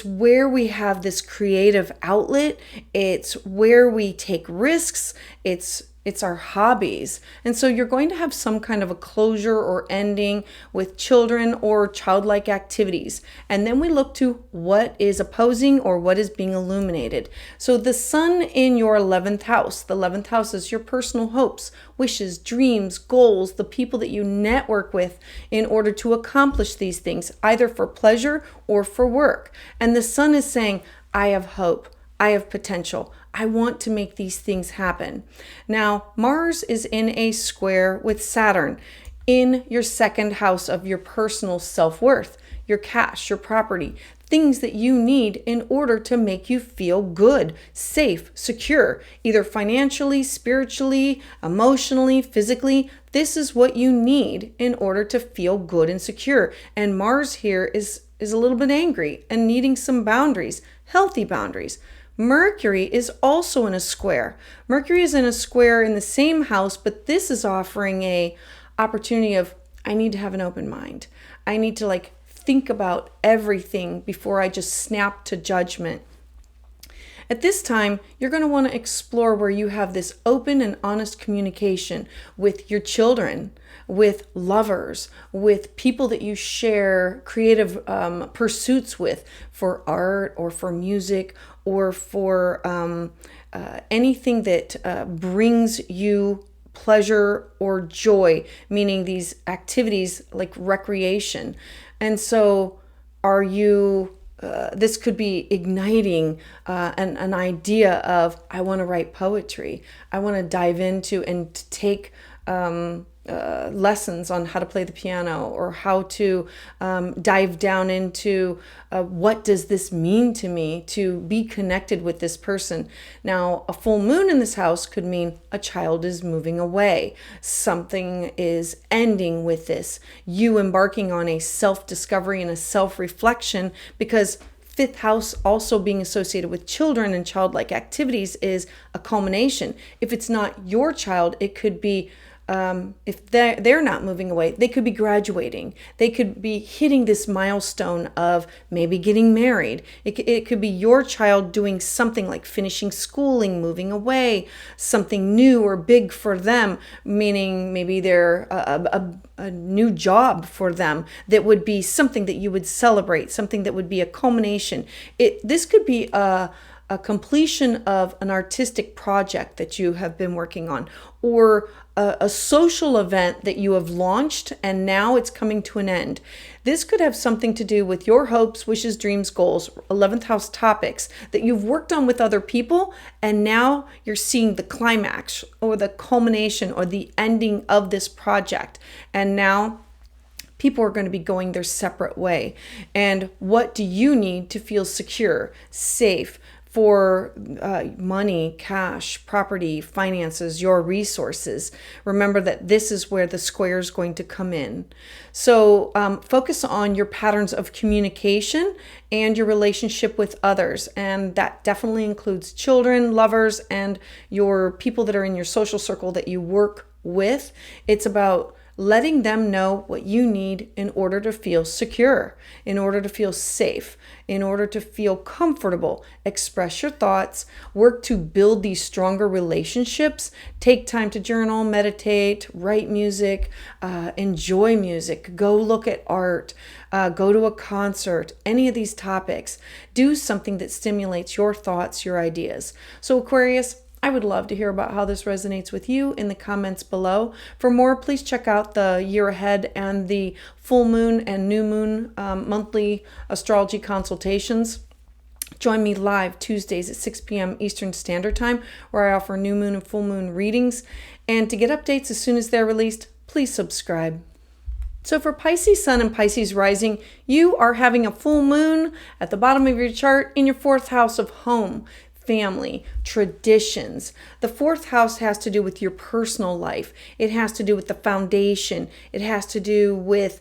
where we have this creative outlet. It's where we take risks. It's our hobbies. And so you're going to have some kind of a closure or ending with children or childlike activities. And then we look to what is opposing or what is being illuminated. So the sun in your 11th house, the 11th house is your personal hopes, wishes, dreams, goals, the people that you network with in order to accomplish these things, either for pleasure or for work. And the sun is saying, I have hope. I have potential. I want to make these things happen. Now, Mars is in a square with Saturn in your 2nd house of your personal self-worth, your cash, your property, things that you need in order to make you feel good, safe, secure, either financially, spiritually, emotionally, physically. This is what you need in order to feel good and secure. And Mars here is a little bit angry and needing some boundaries, healthy boundaries. Mercury is also in a square. Mercury is in a square in the same house, but this is offering a opportunity of, I need to have an open mind. I need to think about everything before I just snap to judgment. At this time, you're going to want to explore where you have this open and honest communication with your children, with lovers, with people that you share creative pursuits with, for art or for music or for anything that brings you pleasure or joy, meaning these activities like recreation. And so are you, this could be igniting an idea of, I want to write poetry. I want to dive into and take lessons on how to play the piano, or how to dive down into what does this mean to me to be connected with this person. Now, a full moon in this house could mean a child is moving away. Something is ending with this. You embarking on a self-discovery and a self-reflection, because 5th house also being associated with children and childlike activities is a culmination. If it's not your child, it could be if they're not moving away, they could be graduating. They could be hitting this milestone of maybe getting married. It could be your child doing something like finishing schooling, moving away, something new or big for them, meaning maybe they're a new job for them that would be something that you would celebrate, something that would be a culmination. This could be a completion of an artistic project that you have been working on, or a social event that you have launched and now it's coming to an end. This could have something to do with your hopes, wishes, dreams, goals, 11th house topics that you've worked on with other people, and now you're seeing the climax or the culmination or the ending of this project. And now people are going to be going their separate way. And what do you need to feel secure, safe, for money, cash, property, finances, your resources? Remember that this is where the square is going to come in. So focus on your patterns of communication and your relationship with others. And that definitely includes children, lovers, and your people that are in your social circle that you work with. It's about letting them know what you need in order to feel secure, in order to feel safe, in order to feel comfortable. Express your thoughts, work to build these stronger relationships. Take time to journal, meditate, write music, enjoy music, go look at art, go to a concert, any of these topics. Do something that stimulates your thoughts, your ideas. So Aquarius, I would love to hear about how this resonates with you in the comments below. For more, please check out the year ahead and the full moon and new moon monthly astrology consultations. Join me live Tuesdays at 6 p.m. Eastern Standard Time, where I offer new moon and full moon readings. And to get updates as soon as they're released, please subscribe. So for Pisces Sun and Pisces Rising, you are having a full moon at the bottom of your chart in your 4th house of home, family, traditions. The 4th house has to do with your personal life. It has to do with the foundation. It has to do with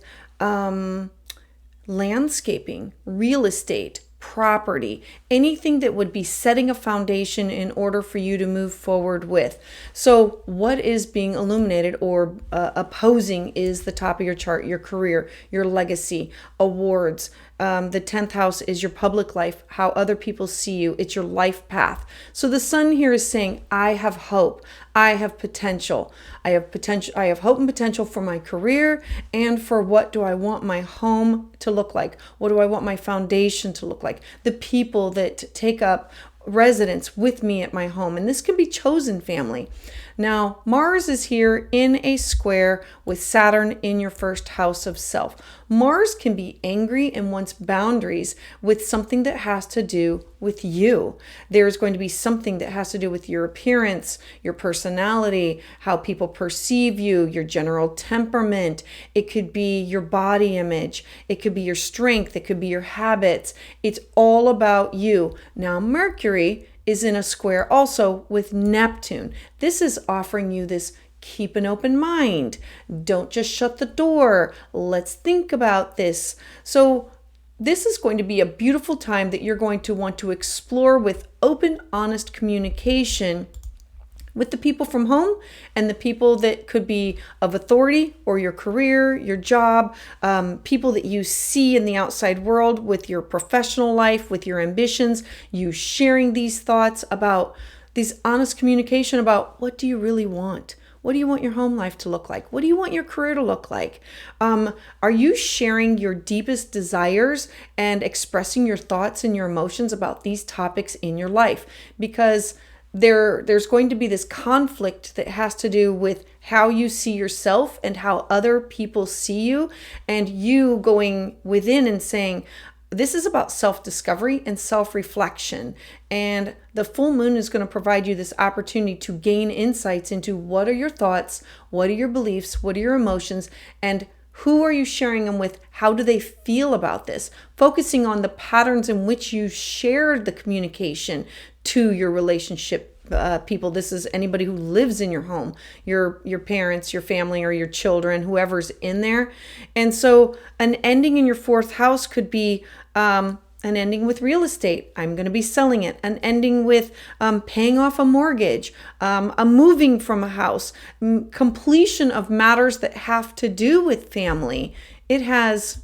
landscaping, real estate, property, anything that would be setting a foundation in order for you to move forward with. So what is being illuminated or opposing is the top of your chart, your career, your legacy, awards. The 10th house is your public life, how other people see you. It's your life path. So the sun here is saying, I have hope. I have potential. I have hope and potential for my career and for what do I want my home to look like? What do I want my foundation to look like? The people that take up residence with me at my home. And this can be chosen family. Now, Mars is here in a square with Saturn in your 1st house of self. Mars can be angry and wants boundaries with something that has to do with you. There's going to be something that has to do with your appearance, your personality, how people perceive you, your general temperament. It could be your body image. It could be your strength. It could be your habits. It's all about you. Now, Mercury is in a square also with Neptune. This is offering you this keep an open mind. Don't just shut the door. Let's think about this. So this is going to be a beautiful time that you're going to want to explore with open, honest communication with the people from home and the people that could be of authority or your career, your job, people that you see in the outside world with your professional life, with your ambitions, you sharing these thoughts about these honest communication about what do you really want? What do you want your home life to look like? What do you want your career to look like? Are you sharing your deepest desires and expressing your thoughts and your emotions about these topics in your life? Because there's going to be this conflict that has to do with how you see yourself and how other people see you, and you going within and saying, this is about self-discovery and self-reflection. And the full moon is going to provide you this opportunity to gain insights into what are your thoughts, what are your beliefs, what are your emotions, and who are you sharing them with? How do they feel about this? Focusing on the patterns in which you shared the communication to your relationship people. This is anybody who lives in your home, your parents, your family, or your children, whoever's in there. And so an ending in your 4th house could be an ending with real estate. I'm going to be selling it. An ending with paying off a mortgage, a moving from a house, completion of matters that have to do with family. It has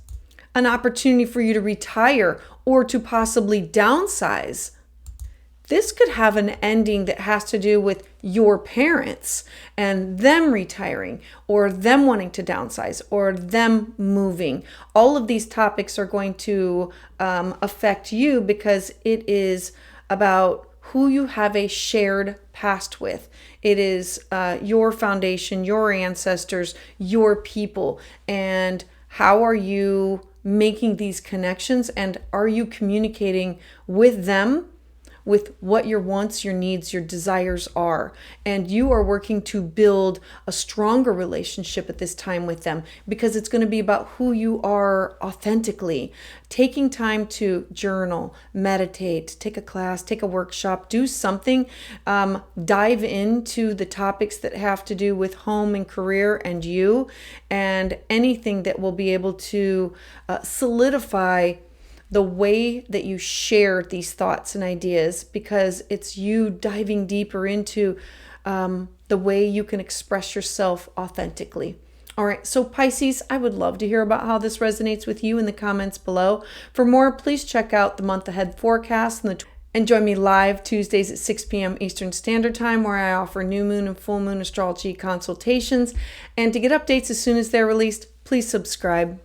an opportunity for you to retire or to possibly downsize. This could have an ending that has to do with your parents and them retiring or them wanting to downsize or them moving. All of these topics are going to affect you because it is about who you have a shared past with. It is your foundation, your ancestors, your people, and how are you making these connections, and are you communicating with them with what your wants, your needs, your desires are. And you are working to build a stronger relationship at this time with them because it's going to be about who you are authentically. Taking time to journal, meditate, take a class, take a workshop, do something, dive into the topics that have to do with home and career and you, and anything that will be able to solidify the way that you share these thoughts and ideas, because it's you diving deeper into the way you can express yourself authentically. All right, so Pisces, I would love to hear about how this resonates with you in the comments below. For more, please check out the month ahead forecast and join me live Tuesdays at 6 p.m. Eastern Standard Time, where I offer new moon and full moon astrology consultations. And to get updates as soon as they're released, please subscribe.